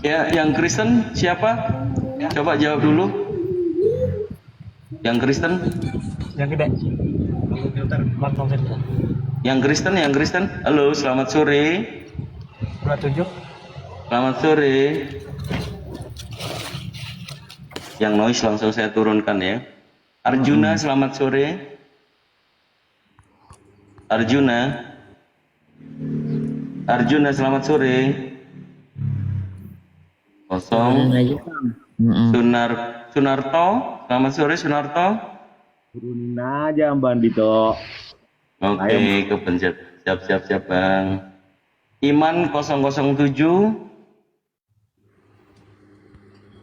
Ya, yang Kristen siapa? Coba jawab dulu. Yang Kristen? Yang gede. Mark filter. Yang Kristen, yang Kristen. Halo, selamat sore. 27. Selamat sore. Yang noise langsung saya turunkan ya. Arjuna, selamat sore. Arjuna. Arjuna, selamat sore. Turunin Kosong. aja Kang. Mm-mm. Sunarto, selamat sore Sunarto. Turunin aja Mbak Dito. Oke, kepencet. Siap Bang. Iman 007.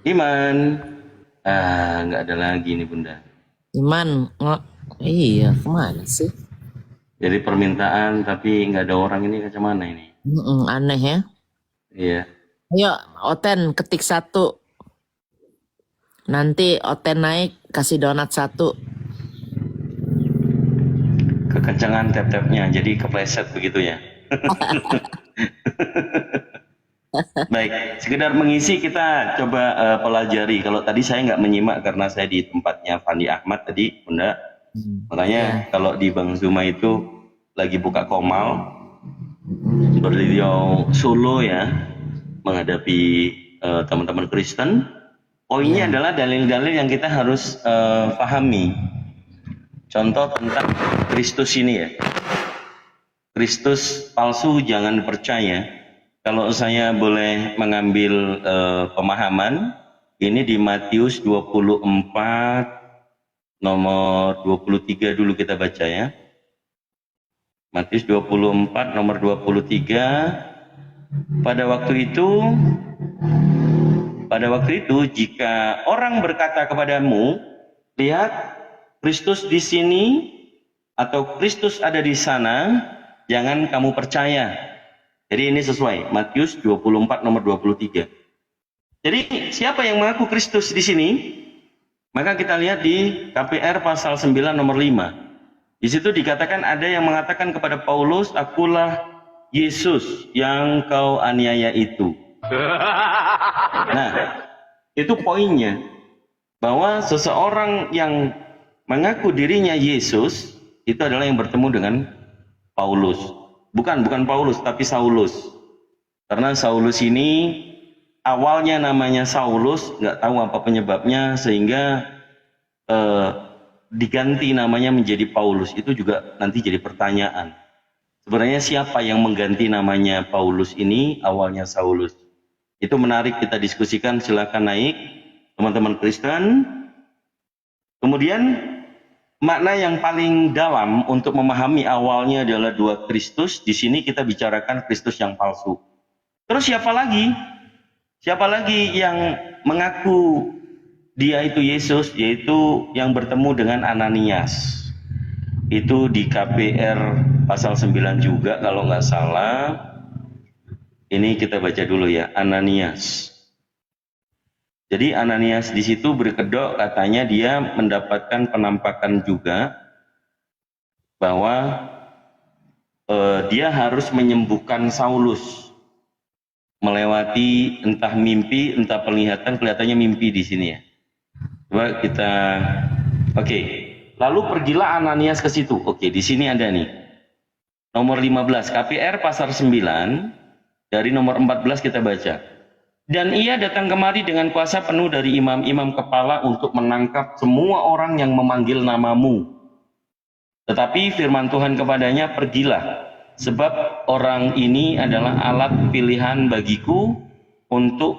Iman. Nggak ada lagi nih Bunda. Iman, iya kemana sih? Jadi permintaan tapi nggak ada orang ini macam mana ini? Aneh ya. Iya. Ayo Oten ketik 1. Nanti Oten naik kasih donat 1. Kekencangan tap-tapnya jadi kepleset begitu ya. Baik, sekedar mengisi kita coba pelajari. Kalau tadi saya nggak menyimak karena saya di tempatnya Fandi Ahmad tadi, Bunda. Makanya kalau di Bang Zuma itu lagi buka komal, beliau solo ya menghadapi teman-teman Kristen. Poinnya adalah dalil-dalil yang kita harus pahami. Contoh tentang Kristus ini ya. Kristus palsu jangan percaya. Kalau saya boleh mengambil pemahaman, ini di Matius 24 nomor 23 dulu kita baca ya. Matius 24 nomor 23. Pada waktu itu jika orang berkata kepadamu, lihat Kristus di sini atau Kristus ada di sana, jangan kamu percaya. Jadi ini sesuai Matius 24 nomor 23. Jadi siapa yang mengaku Kristus di sini? Maka kita lihat di KPR pasal 9 nomor 5. Di situ dikatakan ada yang mengatakan kepada Paulus, akulah Yesus yang kau aniaya itu. Nah, itu poinnya. Bahwa seseorang yang mengaku dirinya Yesus, itu adalah yang bertemu dengan Paulus. Bukan Paulus, tapi Saulus. Karena Saulus ini awalnya namanya Saulus, nggak tahu apa penyebabnya, sehingga diganti namanya menjadi Paulus. Itu juga nanti jadi pertanyaan. Sebenarnya siapa yang mengganti namanya Paulus ini, awalnya Saulus? Itu menarik kita diskusikan, silakan naik teman-teman Kristen. Kemudian makna yang paling dalam untuk memahami awalnya adalah dua Kristus. Di sini kita bicarakan Kristus yang palsu. Terus siapa lagi? Siapa lagi yang mengaku dia itu Yesus? Yaitu yang bertemu dengan Ananias. Itu di KPR pasal 9 juga kalau nggak salah. Ini kita baca dulu ya, Ananias. Jadi Ananias di situ berkedok, katanya dia mendapatkan penampakan juga bahwa dia harus menyembuhkan Saulus melewati entah mimpi, entah penglihatan, kelihatannya mimpi di sini ya. Coba kita, oke. Lalu pergilah Ananias ke situ. Oke, di sini ada nih. Nomor 15, KPR pasal 9, dari nomor 14 kita baca. Dan ia datang kemari dengan kuasa penuh dari imam-imam kepala untuk menangkap semua orang yang memanggil namamu. Tetapi firman Tuhan kepadanya, pergilah, sebab orang ini adalah alat pilihan bagiku untuk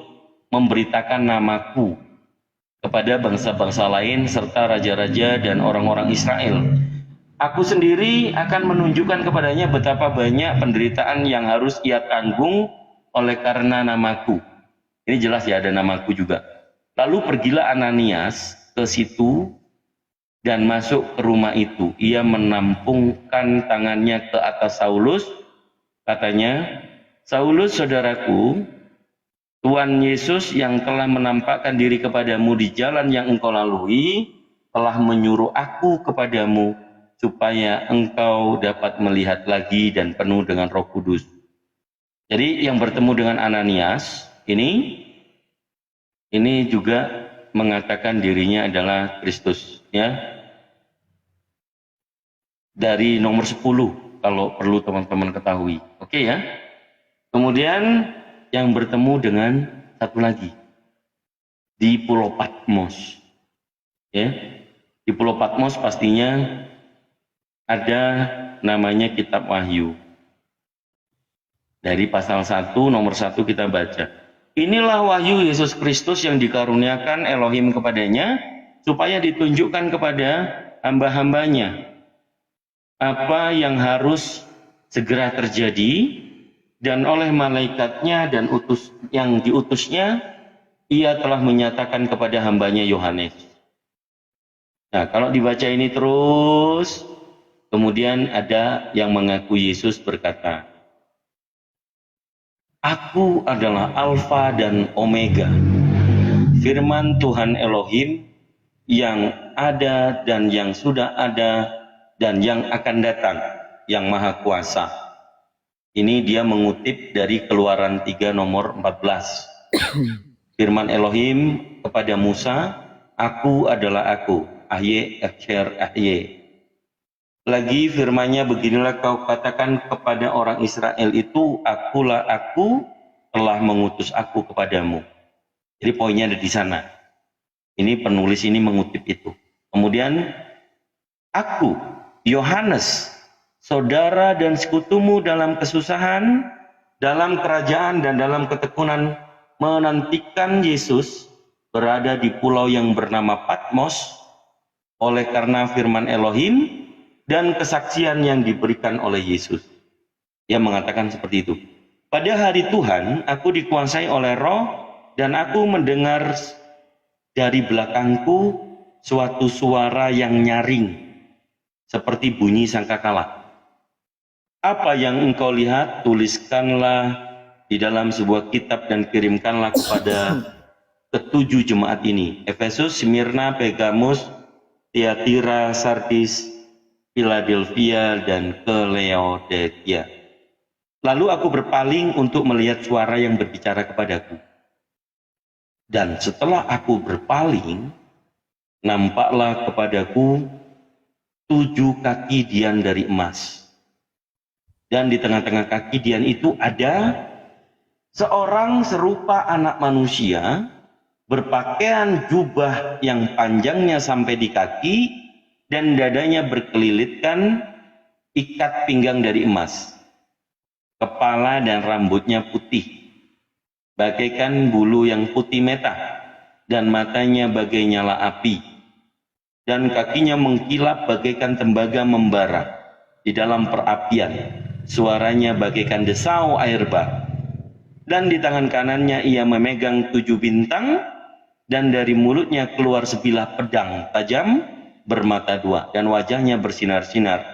memberitakan namaku kepada bangsa-bangsa lain serta raja-raja dan orang-orang Israel. Aku sendiri akan menunjukkan kepadanya betapa banyak penderitaan yang harus ia tanggung oleh karena namaku. Ini jelas ya, ada namaku juga. Lalu pergilah Ananias ke situ dan masuk ke rumah itu. Ia menampungkan tangannya ke atas Saulus. Katanya, Saulus saudaraku, Tuhan Yesus yang telah menampakkan diri kepadamu di jalan yang engkau lalui, telah menyuruh aku kepadamu supaya engkau dapat melihat lagi dan penuh dengan Roh Kudus. Jadi yang bertemu dengan Ananias ini Ini juga mengatakan dirinya adalah Kristus, ya. Dari nomor 10 kalau perlu teman-teman ketahui. Oke ya. Kemudian yang bertemu dengan satu lagi di Pulau Patmos. Ya. Di Pulau Patmos pastinya ada namanya Kitab Wahyu. Dari pasal 1 nomor 1 kita baca. Inilah wahyu Yesus Kristus yang dikaruniakan Elohim kepadanya, supaya ditunjukkan kepada hamba-hambanya apa yang harus segera terjadi, dan oleh malaikatnya dan yang diutusnya, ia telah menyatakan kepada hambanya Yohanes. Nah, kalau dibaca ini terus, kemudian ada yang mengaku Yesus berkata, Aku adalah Alfa dan Omega, firman Tuhan Elohim yang ada dan yang sudah ada dan yang akan datang, yang Maha Kuasa. Ini dia mengutip dari Keluaran 3 nomor 14. Firman Elohim kepada Musa, Aku adalah aku, Ahye Aksher Ahye. Lagi firman-Nya, beginilah kau katakan kepada orang Israel itu, akulah aku, telah mengutus aku kepadamu. Jadi poinnya ada di sana. Ini penulis ini mengutip itu. Kemudian, aku, Yohanes, saudara dan sekutumu dalam kesusahan, dalam kerajaan dan dalam ketekunan, menantikan Yesus berada di pulau yang bernama Patmos, oleh karena firman Elohim dan kesaksian yang diberikan oleh Yesus. Dia mengatakan seperti itu. Pada hari Tuhan, aku dikuasai oleh Roh, dan aku mendengar dari belakangku suatu suara yang nyaring, seperti bunyi sangkakala. Apa yang engkau lihat, tuliskanlah di dalam sebuah kitab dan kirimkanlah kepada ketujuh jemaat ini. Efesus, Smyrna, Pergamus, Tiatira, Sardis, Philadelphia, dan ke Laodikia. Lalu aku berpaling untuk melihat suara yang berbicara kepadaku. Dan setelah aku berpaling, nampaklah kepadaku 7 kaki dian dari emas. Dan di tengah-tengah kaki dian itu ada seorang serupa anak manusia, berpakaian jubah yang panjangnya sampai di kaki, dan dadanya berkelilitkan ikat pinggang dari emas. Kepala dan rambutnya putih, bagaikan bulu yang putih meta, dan matanya bagai nyala api, dan kakinya mengkilap bagaikan tembaga membara di dalam perapian. Suaranya bagaikan desau air bah. Dan di tangan kanannya ia memegang 7 bintang, dan dari mulutnya keluar sebilah pedang tajam bermata 2, dan wajahnya bersinar-sinar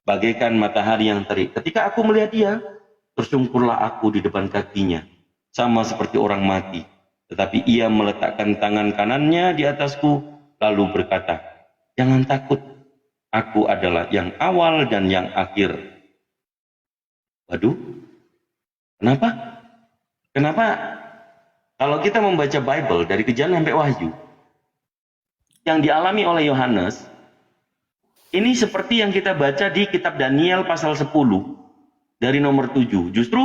bagaikan matahari yang terik. Ketika aku melihat dia, tersungkurlah aku di depan kakinya, sama seperti orang mati. Tetapi ia meletakkan tangan kanannya di atasku, lalu berkata, jangan takut, aku adalah yang awal dan yang akhir. Waduh, kenapa? Kenapa kalau kita membaca Bible dari Kejadian sampai Wahyu, yang dialami oleh Yohanes, ini seperti yang kita baca di kitab Daniel pasal 10 dari nomor 7. Justru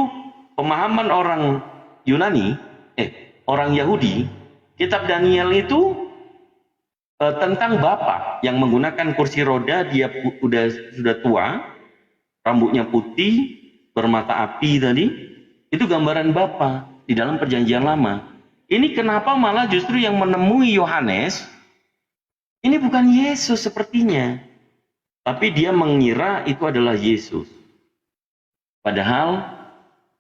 pemahaman orang Yunani, orang Yahudi, kitab Daniel itu tentang Bapa yang menggunakan kursi roda, dia sudah tua, rambutnya putih, bermata api tadi, itu gambaran Bapa di dalam perjanjian lama. Ini kenapa malah justru yang menemui Yohanes ini bukan Yesus sepertinya, tapi dia mengira itu adalah Yesus. Padahal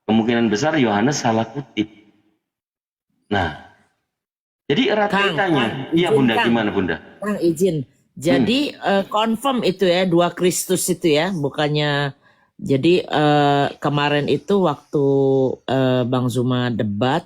kemungkinan besar Yohanes salah kutip. Nah, jadi erat kaitannya. Iya Bunda, gimana Bunda? Kang izin. Jadi confirm itu ya, 2 Kristus itu ya, bukannya. Jadi kemarin itu waktu Bang Zuma debat,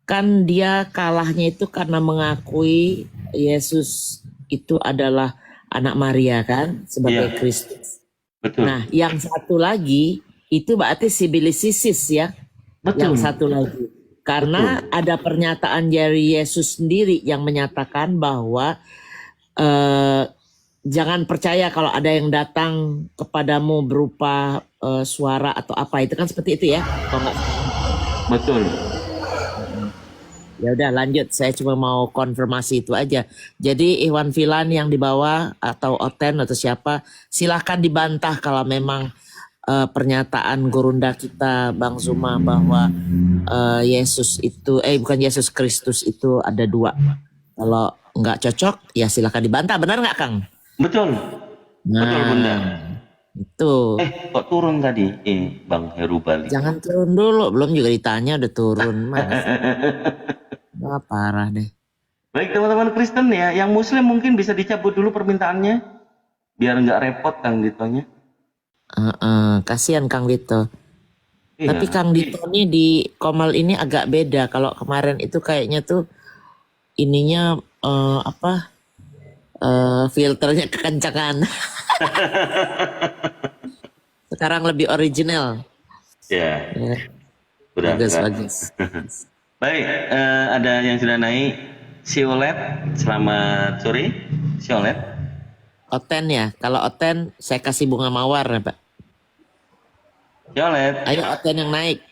kan dia kalahnya itu karena mengakui Yesus itu adalah anak Maria kan, sebagai Kristus. Betul. Nah, yang satu lagi itu berarti sibilisisis ya. Betul. Yang satu lagi. Karena ada pernyataan dari Yesus sendiri yang menyatakan bahwa jangan percaya kalau ada yang datang kepadamu berupa suara atau apa, itu kan seperti itu ya. Kalau nggak, Betul. ya udah lanjut, saya cuma mau konfirmasi itu aja. Jadi Iwan Filan yang di bawah atau Oten atau siapa, silahkan dibantah kalau memang pernyataan gurunda kita Bang Zuma bahwa Yesus itu bukan Yesus Kristus itu ada dua. Kalau nggak cocok ya silahkan dibantah, benar nggak Kang? Betul. Betul Bunda. Itu Kok turun tadi? Bang Heru balik. jangan turun dulu, belum juga ditanya udah turun mas. Wah, parah deh. Baik teman-teman Kristen ya, yang Muslim mungkin bisa dicabut dulu permintaannya, biar nggak repot Kang Ditonya. Kasihan Kang Dito. Iya. Tapi Kang Dito ini di Komal ini agak beda. Kalau kemarin itu kayaknya tuh ininya filternya kekencangan. Sekarang lebih original. Ya, Ya, udah. bagus, Kak. bagus. Baik, ada yang sudah naik. Siolet, selamat sore. Siolet. Oten ya. Kalau Oten saya kasih bunga mawar ya Pak. Siolet. Ayo Oten yang naik.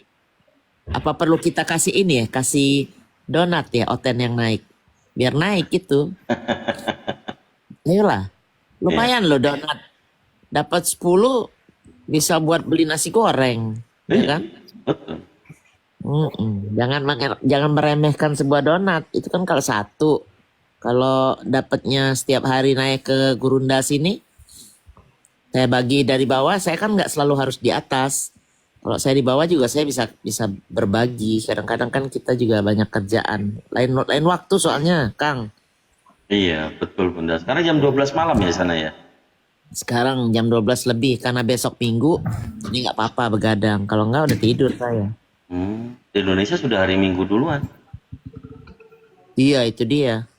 Apa perlu kita kasih ini ya? Kasih donat ya Oten yang naik. Biar naik gitu. Ayolah. Lumayan loh donat. Dapat 10 bisa buat beli nasi goreng. Ya kan? Betul. Jangan meremehkan sebuah donat. Itu kan kalau satu. Kalau dapatnya setiap hari naik ke Gurunda sini, saya bagi dari bawah. Saya kan nggak selalu harus di atas. Kalau saya di bawah juga saya bisa berbagi. Kadang-kadang kan kita juga banyak kerjaan. Lain waktu soalnya, Kang. Iya, betul Bunda. Sekarang jam 12 malam ya sana ya. Sekarang jam 12 lebih karena besok Minggu. Jadi nggak apa-apa begadang. Kalau nggak udah tidur saya. Di Indonesia sudah hari Minggu duluan. Iya, itu dia.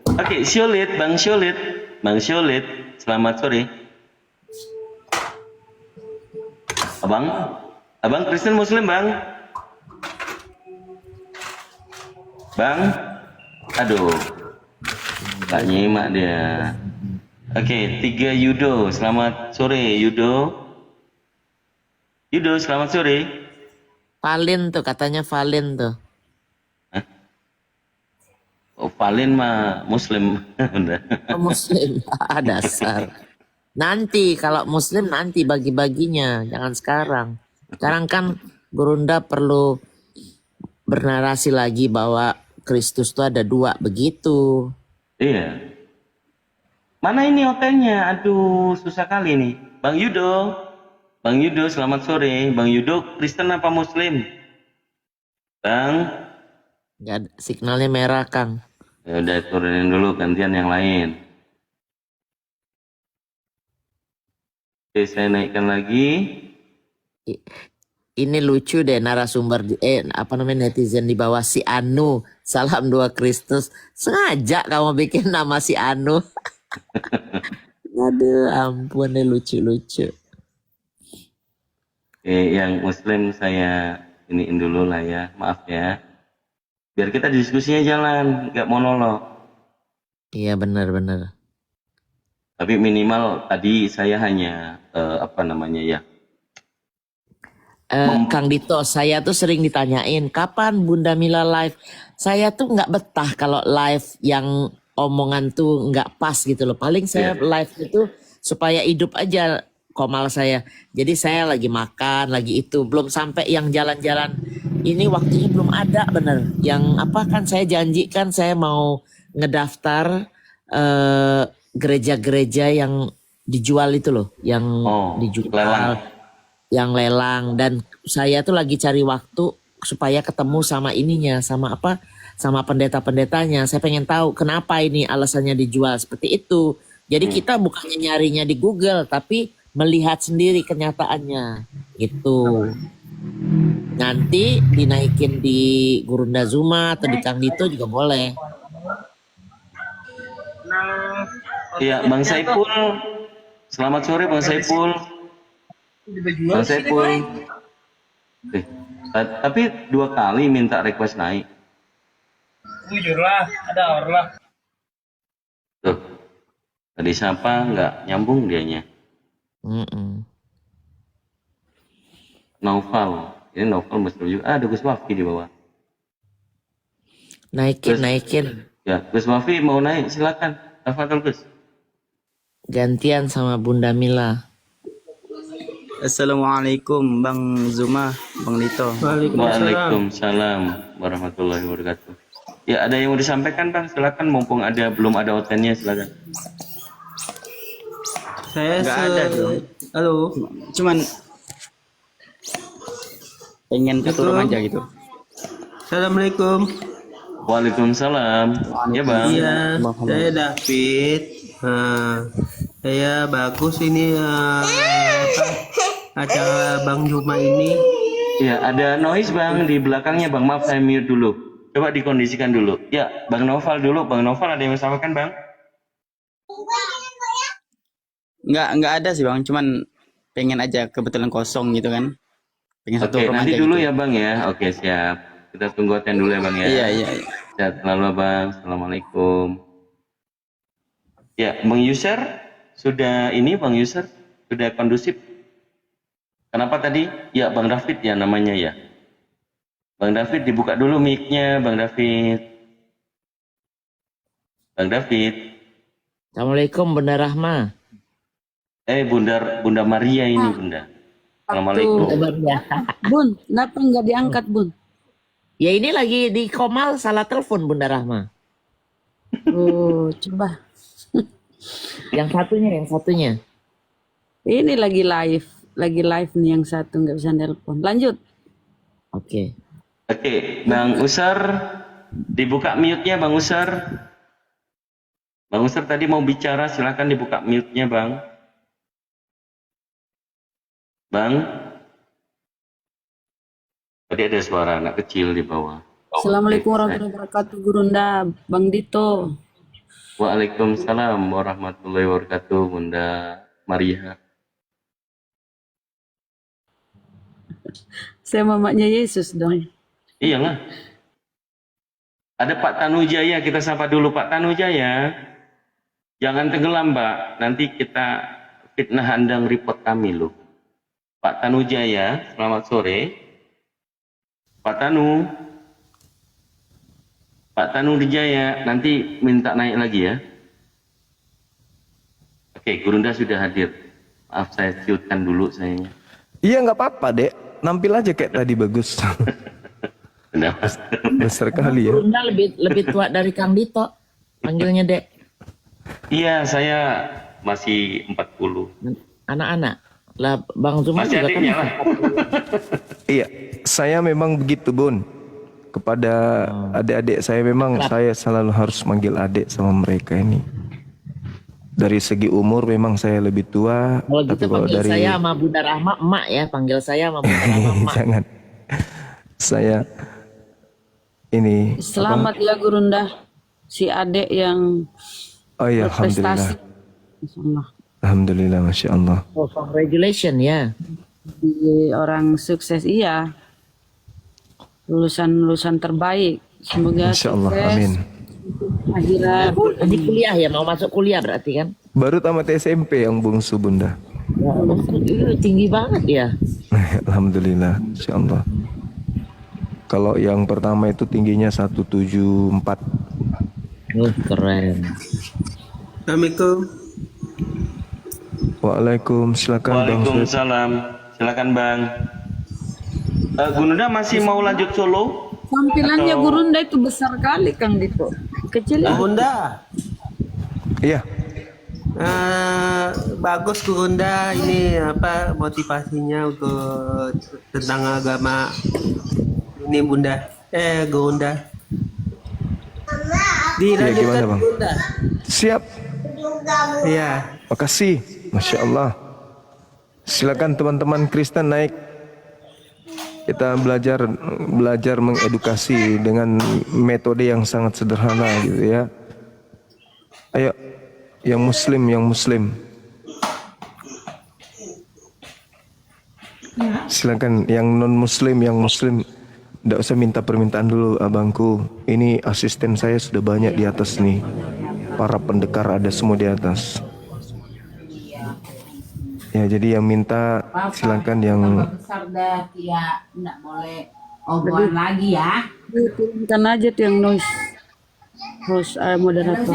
Oke, Siolit, Bang Siolit. Bang Siolit, selamat sore. Abang Kristen Muslim, Bang? Bang? Aduh. Tak nyimak dia. Oke, 3 Yudo, selamat sore Yudo. Yudo, selamat sore. Valin tuh katanya Valin tuh. Oh, Valin mah Muslim. Udah. Muslim. Dasar. Nanti kalau Muslim nanti bagi-baginya, jangan sekarang. Sekarang kan Gurunda perlu bernarasi lagi bahwa Kristus itu ada dua, begitu. Iya. Mana ini hotelnya? Aduh, susah kali nih. Bang Yudo. Bang Yudo, selamat sore. Bang Yudo, Kristen apa Muslim? Bang? Nggak ada, signalnya merah, Kang. Ya udah turunin dulu, gantian yang lain. Oke, saya naikkan lagi. Ini lucu deh narasumber netizen di bawah, si Anu. Salam 2 Kristus. Sengaja kamu bikin nama si Anu. Aduh, ampun deh, lucu-lucu. Oke, yang Muslim saya iniin dulu lah ya, maaf ya. Biar kita diskusinya jalan, nggak monolog. Iya, benar-benar. Tapi minimal tadi saya hanya apa namanya ya? Kang Dito, saya tuh sering ditanyain kapan Bunda Mila live. Saya tuh nggak betah kalau live yang omongan tuh nggak pas gitu loh. Paling saya live itu supaya hidup aja Komal saya. Jadi saya lagi makan, lagi itu, belum sampai yang jalan-jalan. Ini waktunya belum ada bener. Yang apa kan saya janjikan saya mau ngedaftar gereja-gereja yang dijual itu loh, yang dijual, lelang. yang lelang. Dan saya tuh lagi cari waktu supaya ketemu sama ininya, sama apa, sama pendeta-pendetanya. Saya pengen tahu kenapa ini alasannya dijual seperti itu. Jadi kita bukannya nyarinya di Google, tapi melihat sendiri kenyataannya gitu. Nanti dinaikin di Gurunda Zuma atau di Kang Dito juga boleh. Iya, Bang Saiful. Selamat sore Bang Saiful. Bang Saiful. Tapi 2 kali minta request naik. Jujur lah, ada orang lah. Tuh. Tadi siapa nggak nyambung dianya. Mm-mm. Naufal. Ini Naufal Muslim juga. Ada Gus Wafi di bawah. Naikin. Ya, Gus Wafi mau naik silakan. Tafadhol Gus. Gantian sama Bunda Mila. Assalamualaikum Bang Zuma, Bang Lito. Waalaikumsalam warahmatullahi wabarakatuh. Ya, ada yang mau disampaikan Bang? Silakan mumpung belum ada outline-nya, silakan. Saya ada dong. Halo. Cuman pengen keturun aja gitu. Assalamualaikum. Waalaikumsalam. Ya Bang. Iya, saya David. Saya bagus ini acara Bang Juma ini. Ya, ada noise Bang di belakangnya Bang. Maaf saya mute dulu. Coba dikondisikan dulu. Ya, Bang Noval dulu. Bang Noval ada yang mau sampaikan Bang? Nggak ada sih Bang, cuman pengen aja kebetulan kosong gitu kan. Pengen satu Oke, room nanti aja dulu gitu. ya Bang ya. Oke, siap. Kita tunggu outline dulu ya Bang ya. Iya. Sehat selalu Bang. Assalamualaikum. Ya, Bang User sudah Bang User sudah kondusif. Kenapa tadi? Ya, Bang David ya namanya ya. Bang David dibuka dulu mic-nya, Bang David. Bang David. Assalamualaikum Bunda Rahma. Bunda Maria ini Bunda. Assalamualaikum. Bun, kenapa nggak diangkat, Bun? Ya ini lagi di Komal, salah telepon Bunda Rahma. Oh, coba. Yang satunya. Ini lagi live nih yang satu nggak bisa nelpon. Lanjut. Oke. Oke, Bang Usar dibuka mute-nya Bang Usar. Bang Usar tadi mau bicara, silakan dibuka mute-nya Bang. Bang. Tadi ada suara anak kecil di bawah. Assalamualaikum warahmatullahi wabarakatuh, Gurunda, Bang Dito. Waalaikumsalam warahmatullahi wabarakatuh, Bunda Maria. Saya mamanya Yesus dong. Iyalah. Ada Pak Tanujaya, kita sapa dulu Pak Tanujaya. Jangan tenggelam Mbak, nanti kita fitnah handang report kami loh. Pak Tanujaya, selamat sore. Pak Tanu Dijaya, nanti minta naik lagi ya. Oke, Gurunda sudah hadir. Maaf saya ciutkan dulu sayangnya. Iya nggak apa-apa dek, nampil aja kayak tadi bagus. Udah, Mas. Besar kali ya. Bunda lebih tua dari Kang Dito. Panggilnya Dek. Iya, saya masih 40. Anak-anak. Lah Bang Zuma Masih juga kan. adiknya lah. Iya, saya memang begitu Bun. Kepada adik-adik saya memang saya selalu harus manggil adik sama mereka ini. Dari segi umur memang saya lebih tua. Kalau gitu panggil saya sama Bunda Rahma emak ya. Panggil saya sama Bunda Rahma emak. Jangan. Saya ini. Selamat ya Gurunda, si adek yang Oh iya, berprestasi. alhamdulillah. Alhamdulillah, masya Allah. Oh, congratulations ya. Jadi orang sukses iya. Lulusan terbaik. Semoga Insya Allah, sukses. amin. Akhirat. Ini kuliah ya, mau masuk kuliah berarti kan? Baru tamat SMP yang bungsu Bunda. Ya, tinggi banget ya. Alhamdulillah, insya Allah. Kalau yang pertama itu tingginya 174. Keren. Assalamualaikum. Waalaikumsalam, silakan Bang. Waalaikumsalam. Silakan Bang. Gurunda masih mau lanjut solo? Tampilannya Gurunda itu besar kali Kang Dito. Kecil ya? Gurunda. Iya, Bagus Gurunda ini apa motivasinya untuk tentang agama ini Bunda. Gurunda. iya gimana Bang? Gurunda. Siap. Iya. Makasih, masya Allah. Silakan teman-teman Kristen naik. Kita belajar mengedukasi dengan metode yang sangat sederhana gitu ya. Ayo, yang muslim. Silakan yang non muslim, yang muslim tidak usah minta permintaan dulu abangku. Ini asisten saya sudah banyak di atas nih. Para pendekar ada semua di atas. Ya, jadi yang minta silakan yang besar dah, ya nggak boleh omongan lagi ya. Turunkan aja tuh yang noise. Host moderator.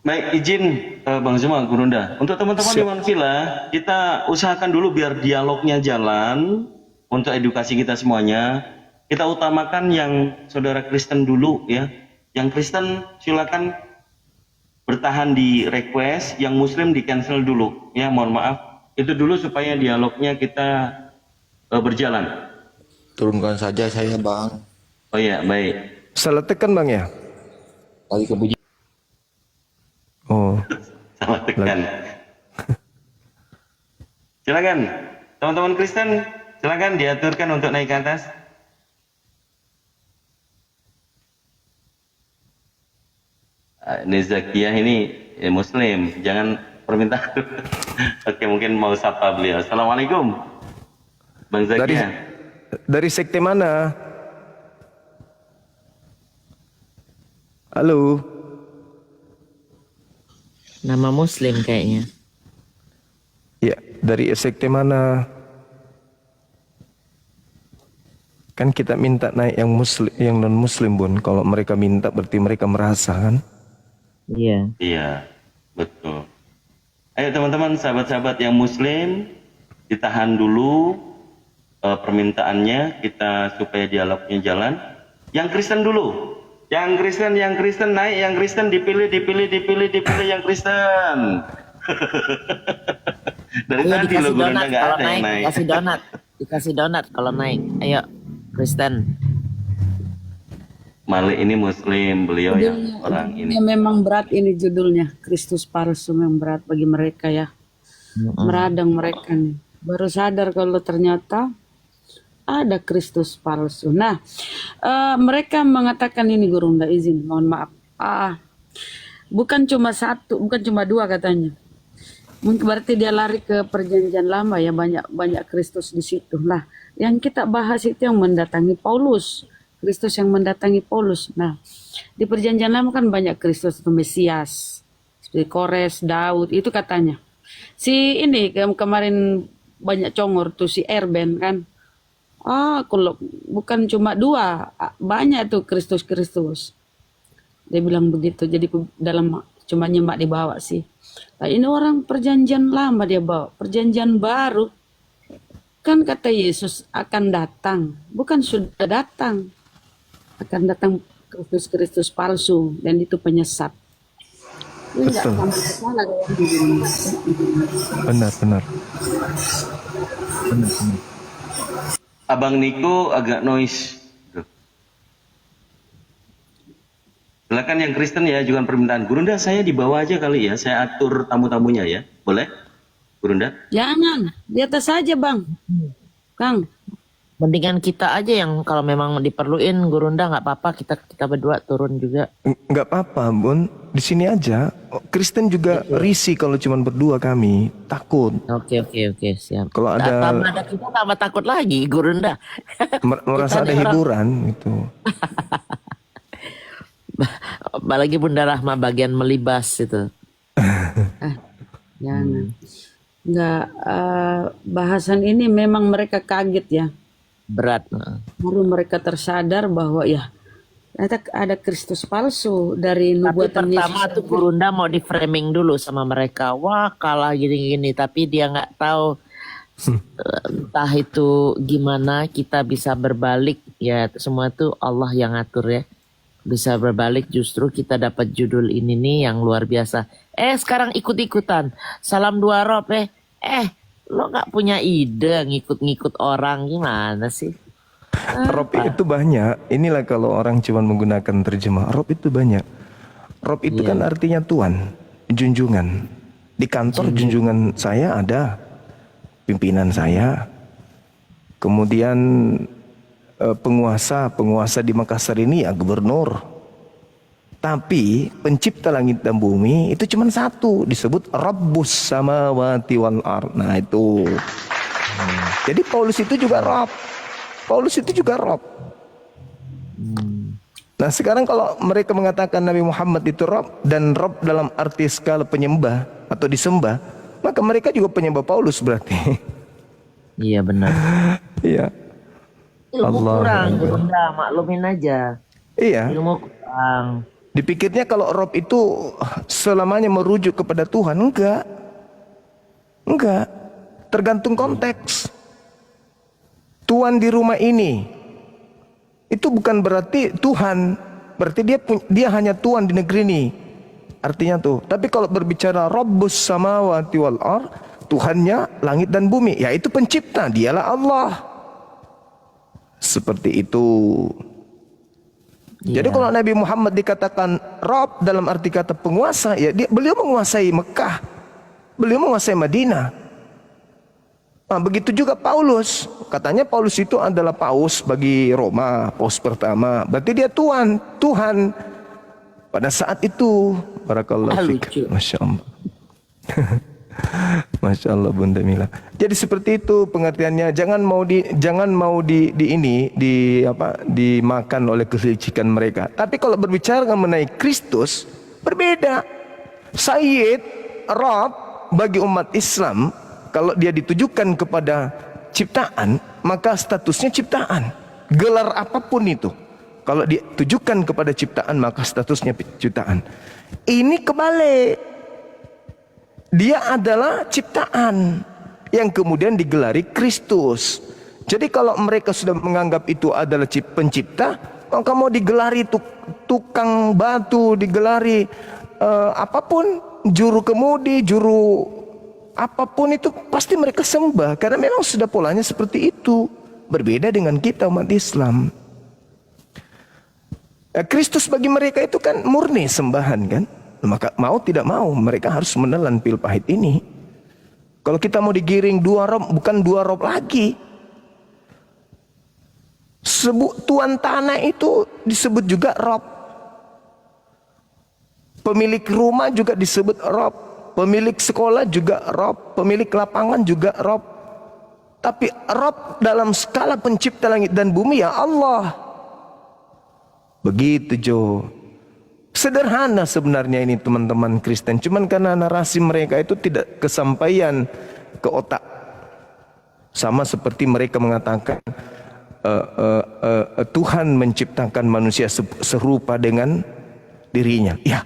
Baik, izin Bang Zuma, Gurunda. Untuk teman-teman di Manvilla, kita usahakan dulu biar dialognya jalan untuk edukasi kita semuanya. Kita utamakan yang saudara Kristen dulu ya. Yang Kristen silakan bertahan di request, yang Muslim di cancel dulu ya. Mohon maaf. Itu dulu supaya dialognya kita berjalan. Turunkan saja saya, Bang. Oh ya, baik. salah tekan Bang ya? Lagi ke puji. Oh, Salah tekan. Silakan, teman-teman Kristen, silakan diaturkan untuk naik ke atas. Ini Zakiyah ini Muslim, jangan permintaan. Oke, mungkin mau sapa beliau. Assalamualaikum, Bang Zakiyah. dari sekte mana? Halo. Nama Muslim kayaknya. Ya, dari sekte mana? Kan kita minta naik yang muslim, yang non muslim Bun. Kalau mereka minta berarti mereka merasa kan? Iya. Iya, betul. Ayo teman-teman, sahabat-sahabat yang Muslim, ditahan dulu permintaannya, kita supaya dialognya jalan. Yang Kristen dulu. Yang Kristen naik, yang Kristen dipilih yang Kristen. Dari Ayo tadi dikasih lo Gurunda donat nggak kalau ada yang naik. dikasih donat kalau naik. Ayo, Kristen. Malik ini Muslim, beliau yang orang ini. Judulnya memang berat ini judulnya. Kristus palsu memang berat bagi mereka ya. Meradang mereka nih. Baru sadar kalau ternyata ada Kristus palsu. Nah, mereka mengatakan ini Gurunda, izin, mohon maaf. Bukan cuma satu, bukan cuma dua katanya. Mungkin berarti dia lari ke perjanjian lama ya, banyak Kristus di situ. Nah, yang kita bahas itu yang mendatangi Paulus. Kristus yang mendatangi Paulus. Nah, di perjanjian lama kan banyak Kristus itu Mesias. Seperti Kores, Daud, itu katanya. Si ini kemarin banyak congor tuh si Erben kan. Kalau bukan cuma dua, banyak tuh Kristus. Dia bilang begitu. Jadi dalam cuma nyemak dibawa sih. Nah, ini orang perjanjian lama dia bawa, perjanjian baru. Kan kata Yesus akan datang, bukan sudah datang. Akan datang Kristus palsu dan itu penyesat. Ini enggak Betul. salah Benar. Abang Niko agak noise. Silakan yang Kristen ya, ajukan permintaan. Gurunda, saya di bawah aja kali ya, saya atur tamu-tamunya ya, boleh? Gurunda? Jangan, di atas saja Bang. Kang. Mendingan kita aja yang kalau memang diperluin Gurunda nggak apa-apa, kita berdua turun juga. Nggak apa-apa Bun, di sini aja. Kristen juga risih kalau cuma berdua kami, takut. Oke, siap. Kalau ada Kita tambah takut lagi Gurunda. merasa ada hiburan itu. Apalagi Bunda Rahma bagian melibas itu. Jangan. Enggak, bahasan ini memang mereka kaget ya. Berat. Baru mereka tersadar bahwa ya ternyata ada Kristus palsu dari Tapi nubuatan pertama Yesus. tuh Gurunda mau di framing dulu sama mereka. Wah kalah gini-gini. Tapi dia nggak tahu entah itu gimana kita bisa berbalik. Ya semua itu Allah yang ngatur ya. Bisa berbalik, justru kita dapat judul ini nih yang luar biasa. Sekarang ikut-ikutan. Salam dua rob lo nggak punya ide ngikut-ngikut orang gimana sih? Rob itu banyak. Inilah kalau orang cuma menggunakan terjemah. Rob itu banyak. Rob itu kan artinya Tuan, junjungan. Di kantor junjungan saya ada, pimpinan saya. Kemudian penguasa di Makassar ini ya gubernur. Tapi pencipta langit dan bumi itu cuma satu, disebut Rabbus samawati wal ard. Nah itu. Jadi Paulus itu juga Rabb. Paulus itu juga Rabb. Nah sekarang kalau mereka mengatakan Nabi Muhammad itu Rabb, dan Rabb dalam arti skala penyembah atau disembah, maka mereka juga penyembah Paulus berarti. Iya benar. Iya. Ilmu Allah kurang, Akbar. Bunda, maklumin aja. Iya. Ilmu kurang. Dipikirnya kalau Rob itu selamanya merujuk kepada Tuhan. Enggak. Enggak. Tergantung konteks. Tuan di rumah ini itu bukan berarti Tuhan. Berarti dia hanya Tuan di negeri ini. Artinya tuh. Tapi kalau berbicara Rabbus samawati wal ard, Tuhannya langit dan bumi, yaitu pencipta, dialah Allah. Seperti itu. Jadi kalau Nabi Muhammad dikatakan Rabb dalam arti kata penguasa, ya beliau menguasai Mekah, beliau menguasai Madinah. Nah, begitu juga Paulus, katanya Paulus itu adalah paus bagi Roma, paus pertama. Berarti dia Tuhan pada saat itu. Barakallahu fiik. Masya Allah. Masya Allah Bunda Mila. Jadi seperti itu pengertiannya. Jangan mau dimakan oleh kelicikan mereka. Tapi kalau berbicara mengenai Kristus, berbeda. Sayyid, Rabb bagi umat Islam, kalau dia ditujukan kepada ciptaan, maka statusnya ciptaan. Gelar apapun itu, kalau ditujukan kepada ciptaan, maka statusnya ciptaan. Ini kebalik. Dia adalah ciptaan yang kemudian digelari Kristus. Jadi kalau mereka sudah menganggap itu adalah pencipta, maka mau digelari tukang batu, digelari apapun, juru kemudi, juru apapun itu pasti mereka sembah. Karena memang sudah polanya seperti itu. Berbeda dengan kita umat Islam. Kristus bagi mereka itu kan murni sembahan kan. Maka mau tidak mau mereka harus menelan pil pahit ini. Kalau kita mau digiring dua Rob, bukan dua Rob lagi. Tuan tanah itu disebut juga Rob. Pemilik rumah juga disebut Rob. Pemilik sekolah juga Rob. Pemilik lapangan juga Rob. Tapi Rob dalam skala pencipta langit dan bumi ya Allah. Begitu Jo. Sederhana sebenarnya ini teman-teman Kristen. Cuman karena narasi mereka itu tidak kesampaian ke otak. Sama seperti mereka mengatakan Tuhan menciptakan manusia serupa dengan dirinya. Ya,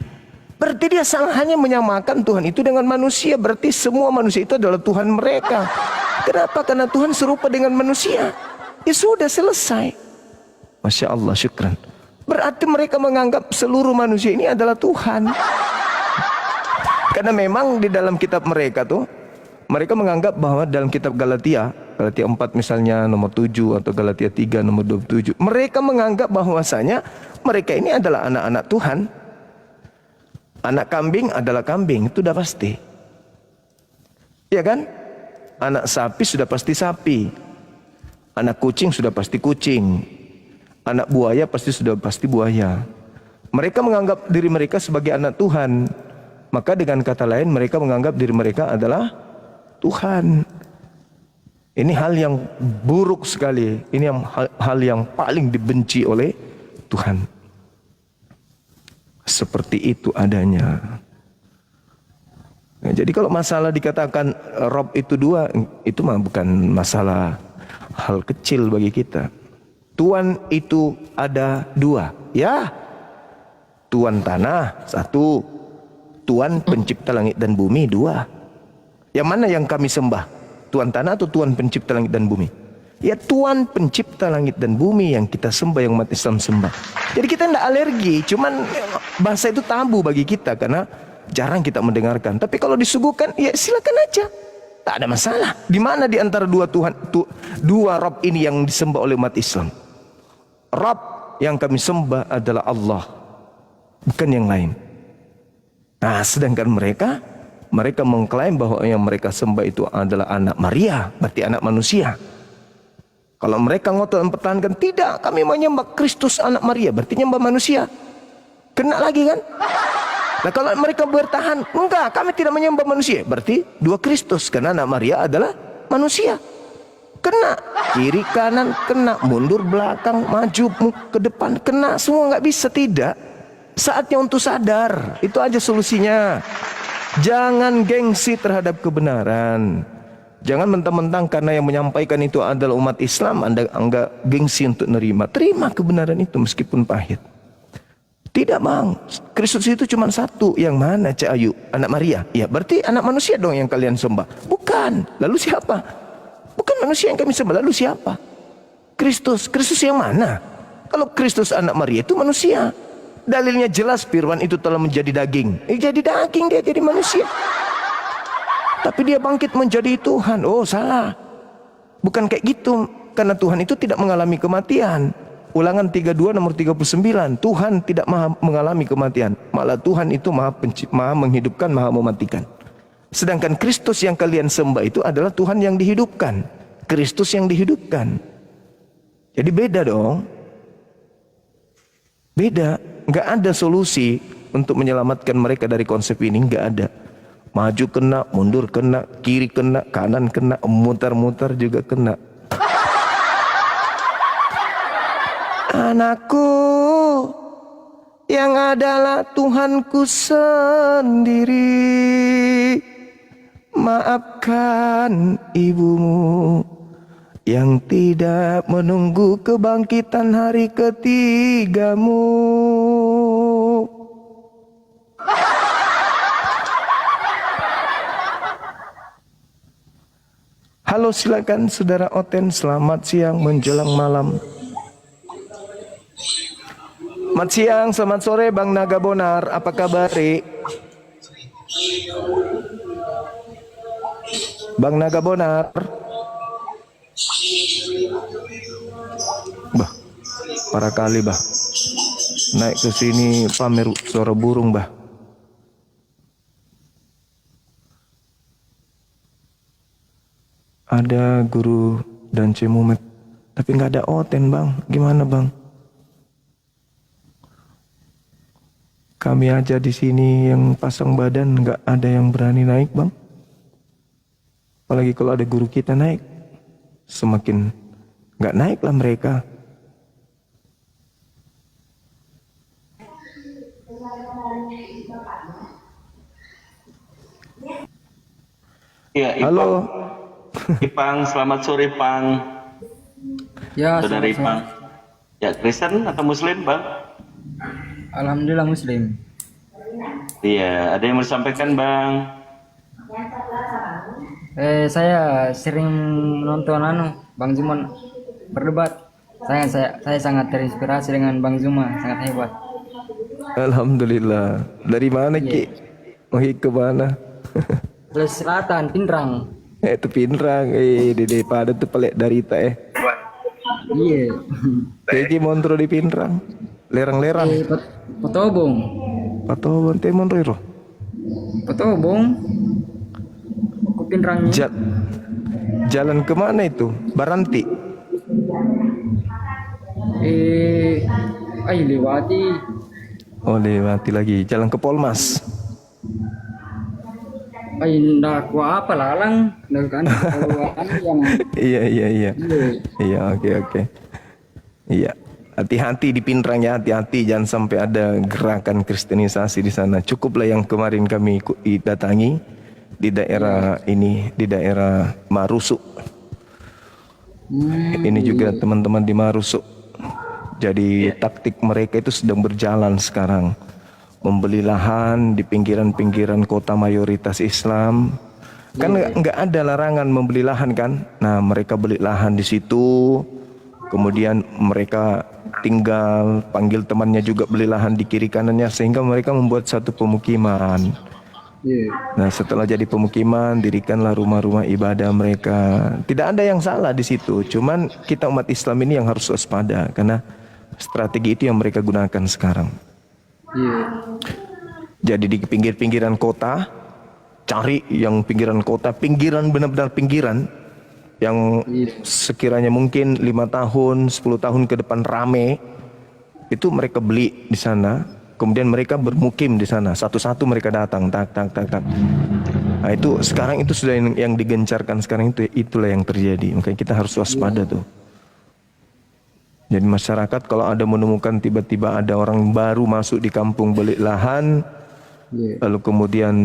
berarti dia salah hanya menyamakan Tuhan itu dengan manusia. Berarti semua manusia itu adalah Tuhan mereka. Kenapa? Karena Tuhan serupa dengan manusia. Ya sudah selesai. Masya Allah, syukran. Berarti mereka menganggap seluruh manusia ini adalah Tuhan. Karena memang di dalam kitab mereka tuh, mereka menganggap bahwa dalam kitab Galatia 4 misalnya nomor 7 atau Galatia 3 nomor 27, mereka menganggap bahwasanya mereka ini adalah anak-anak Tuhan. Anak kambing adalah kambing, itu sudah pasti. Iya kan? Anak sapi sudah pasti sapi. Anak kucing sudah pasti kucing. Anak buaya sudah pasti buaya. Mereka menganggap diri mereka sebagai anak Tuhan. Maka dengan kata lain mereka menganggap diri mereka adalah Tuhan. Ini hal yang buruk sekali. Ini hal yang paling dibenci oleh Tuhan. Seperti itu adanya. Nah, jadi kalau masalah dikatakan Rob itu dua, itu mah bukan masalah hal kecil bagi kita. Tuan itu ada dua, ya. Tuan tanah satu, Tuan pencipta langit dan bumi dua. Yang mana yang kami sembah? Tuan tanah atau Tuan pencipta langit dan bumi? Ya Tuan pencipta langit dan bumi yang kita sembah, yang umat Islam sembah. Jadi kita tidak alergi, cuman bahasa itu tabu bagi kita karena jarang kita mendengarkan. Tapi kalau disuguhkan, ya silakan aja. Tak ada masalah. Di mana di antara dua Tuhan, dua Rabb ini yang disembah oleh umat Islam? Rabb yang kami sembah adalah Allah, bukan yang lain. Nah, sedangkan mereka mengklaim bahwa yang mereka sembah itu adalah anak Maria, berarti anak manusia. Kalau mereka ngotot mempertahankan, tidak, kami menyembah Kristus anak Maria, berarti nyembah manusia. Kena lagi kan? Nah kalau mereka bertahan, enggak, kami tidak menyembah manusia, berarti dua Kristus, karena anak Maria adalah manusia. Kena kiri kanan, kena mundur belakang, maju ke depan, kena semua, nggak bisa tidak. Saatnya untuk sadar, itu aja solusinya. Jangan gengsi terhadap kebenaran. Jangan mentang-mentang karena yang menyampaikan itu adalah umat Islam, Anda anggap gengsi untuk nerima. Terima kebenaran itu meskipun pahit. Tidak bang, Kristus itu cuma satu. Yang mana Cik Ayu? Anak Maria? Ya berarti anak manusia dong yang kalian sembah. Bukan, lalu siapa? Bukan manusia yang kami sembah, lalu siapa? Kristus. Kristus yang mana? Kalau Kristus anak Maria itu manusia. Dalilnya jelas, firman itu telah menjadi daging. Jadi daging dia, jadi manusia. Tapi dia bangkit menjadi Tuhan. Oh salah. Bukan kayak gitu. Karena Tuhan itu tidak mengalami kematian. Ulangan 32 nomor 39. Tuhan tidak mengalami kematian. Malah Tuhan itu maha menghidupkan, maha mematikan. Sedangkan Kristus yang kalian sembah itu adalah Tuhan yang dihidupkan. Kristus yang dihidupkan. Jadi beda dong. Beda. Nggak ada solusi untuk menyelamatkan mereka dari konsep ini. Nggak ada. Maju kena, mundur kena, kiri kena, kanan kena, mutar-mutar juga kena. Anakku yang adalah Tuhanku sendiri, maafkan ibumu yang tidak menunggu kebangkitan hari ketigamu. Halo, silakan saudara Oten, selamat siang menjelang malam. Selamat siang, selamat sore Bang Naga Bonar, apa kabar? Bang Naga Bonar. Bah, parah kali bah. Naik ke sini pamer suara burung bah. Ada guru dan Cemumet, tapi nggak ada Oten bang. Gimana bang? Kami aja di sini yang pasang badan nggak ada yang berani naik bang. Apalagi kalau ada guru kita naik, semakin nggak naik lah mereka. Ya, halo. Ipang, selamat sore Pang. Ya, saudara Ipang. Ya, Kristen atau Muslim Bang? Alhamdulillah Muslim. Iya, ada yang mau disampaikan Bang? Saya sering menonton Bang Zuma berdebat. Saya sangat terinspirasi dengan Bang Zuma, sangat hebat. Alhamdulillah. Dari mana Ki? Mau ke mana? Sulawesi Selatan, Pindrang. Itu Pindrang, dede pada tuh pelik dari ita Iya. Kayak montro di Pindrang, lerang-lerang. Patobong. Patobong teh monro. Patobong. Ke Pindrang. Jalan kemana itu? Baranti. Lewati. Oh lewati lagi. Jalan ke Polmas. Ndak apa lalang, kan? Iya. Iya, oke. Iya. Hati-hati di Pindrang ya, hati-hati jangan sampai ada gerakan kristenisasi di sana. Cukuplah yang kemarin kami datangi di daerah ini, di daerah Marusuk. Ini juga teman-teman di Marusuk. Jadi taktik mereka itu sedang berjalan sekarang. Membeli lahan di pinggiran-pinggiran kota mayoritas Islam. Kan nggak ada larangan membeli lahan kan? Nah mereka beli lahan di situ. Kemudian mereka tinggal, panggil temannya juga beli lahan di kiri kanannya, sehingga mereka membuat satu pemukiman. Nah setelah jadi pemukiman, dirikanlah rumah-rumah ibadah mereka. Tidak ada yang salah di situ. Cuman kita umat Islam ini yang harus waspada, karena strategi itu yang mereka gunakan sekarang. Jadi di pinggir-pinggiran kota, cari yang pinggiran kota, pinggiran benar-benar pinggiran, yang sekiranya mungkin 5 tahun, 10 tahun ke depan rame, itu mereka beli di sana. kemudian mereka bermukim di sana. Satu-satu mereka datang, tak. Nah, itu sekarang itu sudah yang digencarkan sekarang itulah yang terjadi. Makanya kita harus waspada tuh. Jadi masyarakat kalau ada menemukan tiba-tiba ada orang baru masuk di kampung beli lahan, lalu kemudian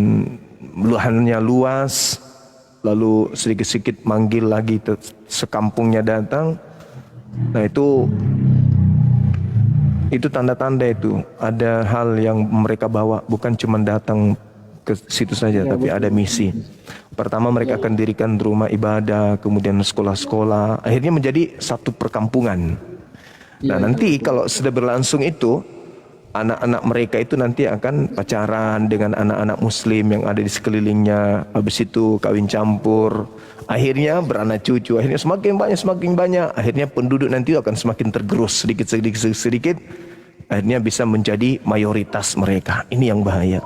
lahannya luas, lalu sedikit-sedikit manggil lagi sekampungnya datang. Nah itu tanda-tanda itu ada hal yang mereka bawa, bukan cuma datang ke situ saja, tapi ada misi. Pertama mereka akan dirikan rumah ibadah, kemudian sekolah-sekolah, akhirnya menjadi satu perkampungan. Nah nanti kalau sudah berlangsung itu, anak-anak mereka itu nanti akan pacaran dengan anak-anak muslim yang ada di sekelilingnya. Habis itu kawin campur. Akhirnya beranak cucu. Akhirnya semakin banyak. Akhirnya penduduk nanti akan semakin tergerus sedikit. Akhirnya bisa menjadi mayoritas mereka. Ini yang bahaya.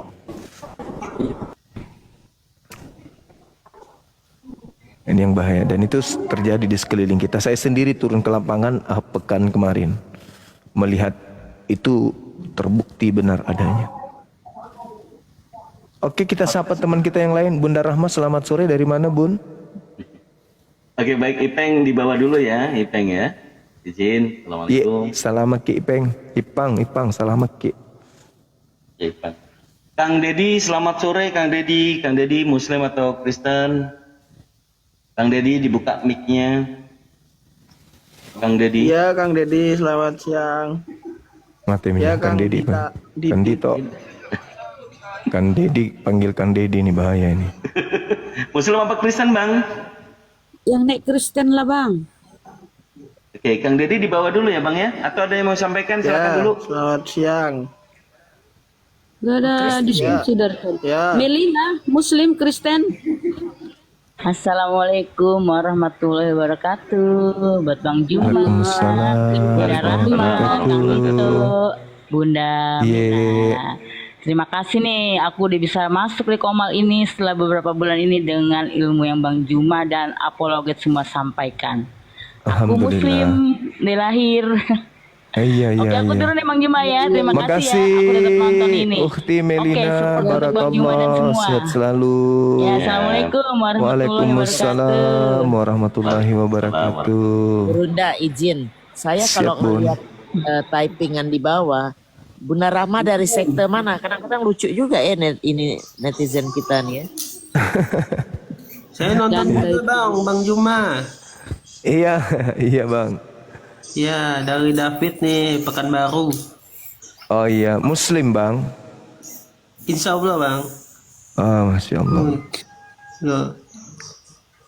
Ini yang bahaya, dan itu terjadi di sekeliling kita. Saya sendiri turun ke lapangan pekan kemarin, melihat itu terbukti benar adanya. Oke, kita sapa teman kita yang lain. Bunda Rahma, selamat sore. Dari mana, Bun? Oke, baik, Ipeng dibawa dulu ya, Ipeng ya. Izin. Assalamualaikum. Selamat Ki Ipeng. Ipang, selamat Ki. Ya, Ipeng. Kang Dedi, selamat sore Kang Dedi. Kang Dedi Muslim atau Kristen? Kang Dedi dibuka mic-nya. Kang Dedi. Iya, Kang Dedi, selamat siang. Mati ya, Kang Dedi. Kang Dito. Kang Dedi, panggil Kang Dedi, ini bahaya ini. Muslim apa Kristen, Bang? Yang naik Kristen lah, Bang. Oke, Kang Dedi dibawa dulu ya, Bang ya? Atau ada yang mau sampaikan? Silakan dulu. Selamat siang. Gak ada diskusi dari Melina, Muslim, Kristen. Assalamualaikum warahmatullahi wabarakatuh. Buat Bang Juma, Waalaikumsalam Bunda Rahma, Kang Dito, Bunda. Terima kasih nih, aku udah bisa masuk di Komal ini setelah beberapa bulan ini dengan ilmu yang Bang Juma dan apologet semua sampaikan. Aku Muslim, dilahir. Iya. Oke, aku turun nih Bang Juma ya. Terima kasih ya, aku tetap nonton ini. Ukhti Melina, barakallah, sehat selalu. Ya, assalamualaikum Waalaikumsalam warahmatullahi wabarakatuh. Bunda izin, saya kalau melihat typingan di bawah, Bunda Rahma dari sekte mana? Kadang-kadang lucu juga ya ini netizen kita nih ya. Saya nonton juga Bang Juma. Iya Bang. Ya, dari David nih, Pekanbaru. Oh iya, Muslim Bang. Insya Allah Bang. Masya Allah.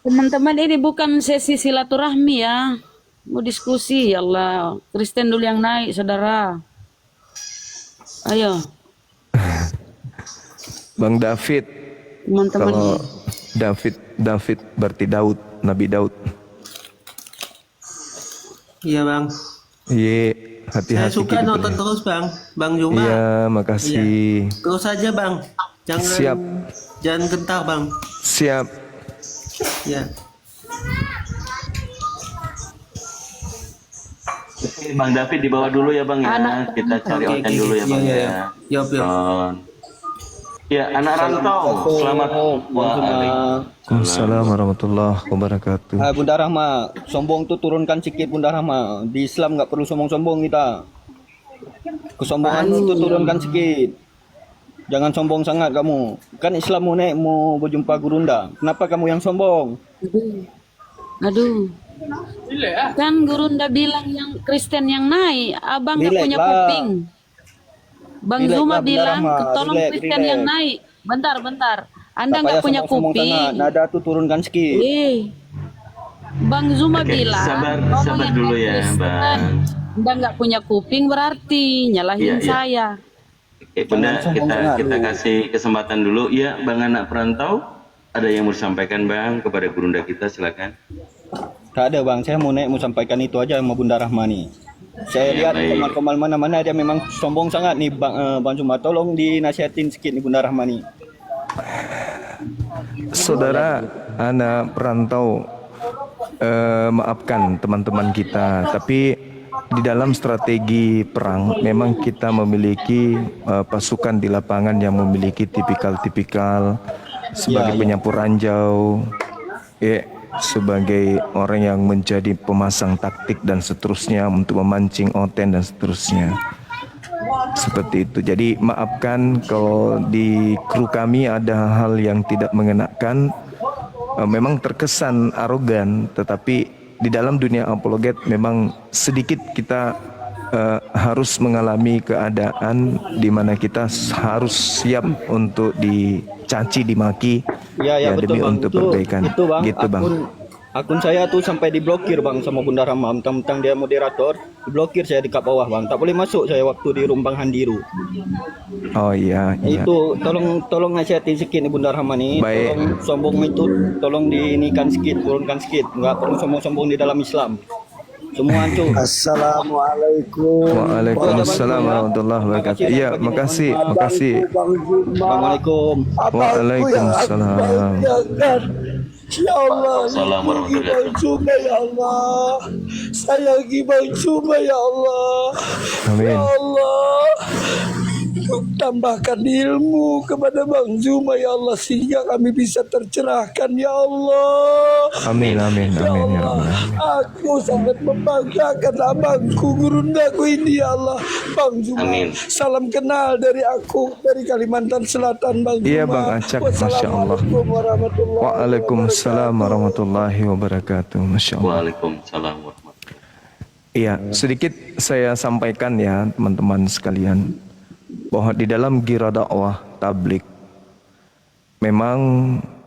Teman-teman, ini bukan sesi silaturahmi ya. Mau diskusi, ya Allah. Kristen dulu yang naik, saudara. Ayo. Bang David. Teman-teman. Kalau David berarti Daud, Nabi Daud. Iya Bang. Iya, hati-hati. Saya suka nonton terus Bang Juma. Iya, makasih. Iya. Terus aja Bang. Jangan gentar Bang. Siap. Ya. Oke, Bang David dibawa dulu ya Bang ya. Kita cari organ dulu ya Bang ya. Yop. Ya, anak rantau. Selamat. Waalaikumsalam warahmatullahi wabarakatuh. Bunda Rahma, sombong tuh turunkan sedikit Bunda Rahma. Di Islam nggak perlu sombong-sombong kita. Kesombongan itu turunkan sedikit. Jangan sombong sangat kamu. Kan Islammu nek mau berjumpa Gurunda. Kenapa kamu yang sombong? Aduh. Kan Gurunda bilang yang Kristen yang naik, abang nggak punya kuping. Bang Zuma bilang, tolong Kristen yang naik. Bentar. Anda nggak punya kuping. Nada tuh turunkan sedikit. Bang Zuma bilang, sabar dulu ya Bang. Anda nggak punya kuping berarti nyalahin saya. Oke, Bunda, kita kasih kesempatan dulu. Ya, Bang anak perantau, ada yang mau disampaikan Bang kepada Gurunda kita, silakan. Gak ada Bang, saya mau sampaikan itu aja sama Bunda Rahma nih. Saya lihat Komal mana-mana dia memang sombong sangat nih Bang Juma. Tolong dinasihatin sedikit nih Bunda Rahma nih. Saudara, anak perantau, maafkan teman-teman kita, tapi di dalam strategi perang memang kita memiliki pasukan di lapangan yang memiliki tipikal-tipikal sebagai penyapu ranjau, sebagai orang yang menjadi pemasang taktik dan seterusnya untuk memancing oten dan seterusnya. Seperti itu. Jadi maafkan kalau di kru kami ada hal yang tidak mengenakan, memang terkesan arogan, tetapi di dalam dunia apologet memang sedikit kita harus mengalami keadaan di mana kita harus siap untuk dicaci, dimaki, Ya betul demi bang. untuk perbaikan. Itu bang. Gitu bang. Akun saya tuh sampai diblokir bang sama Bunda Rama. Tentang dia moderator, diblokir saya di kat bawah bang. Tak boleh masuk saya waktu di Rumbang Handiru. Oh iya. Itu tolong nasihatin sedikit nih Bunda Rama nih. Baik. Tolong sombong itu tolong diinikan sedikit, turunkan sedikit. Enggak perlu sombong-sombong di dalam Islam. Semua hancur. Assalamualaikum. Waalaikumsalam warahmatullahi wabarakatuh. Iya, makasih. Assalamualaikum. Waalaikumsalam. Ya Allah, sayangi Bang Juma ya Allah, sayangi Bang Juma ya Allah. Amin. Ya Allah, tambahkan ilmu kepada Bang Juma ya Allah sehingga kami bisa tercerahkan ya Allah. Amin, amin, Ya amin, ya Allah, Allah. aku sangat membanggakan abangku gurundaku ini ya Allah. Bang Juma, salam kenal dari aku dari Kalimantan Selatan Bang Juma. Iya Bang Acak, Masya Allah. Wassalamualaikum warahmatullahi Waalaikumsalam warahmatullahi wabarakatuh. Masya Allah. Waalaikumsalam warahmatullahi. Iya, sedikit saya sampaikan ya teman-teman sekalian, bahwa di dalam gira dakwah tablik memang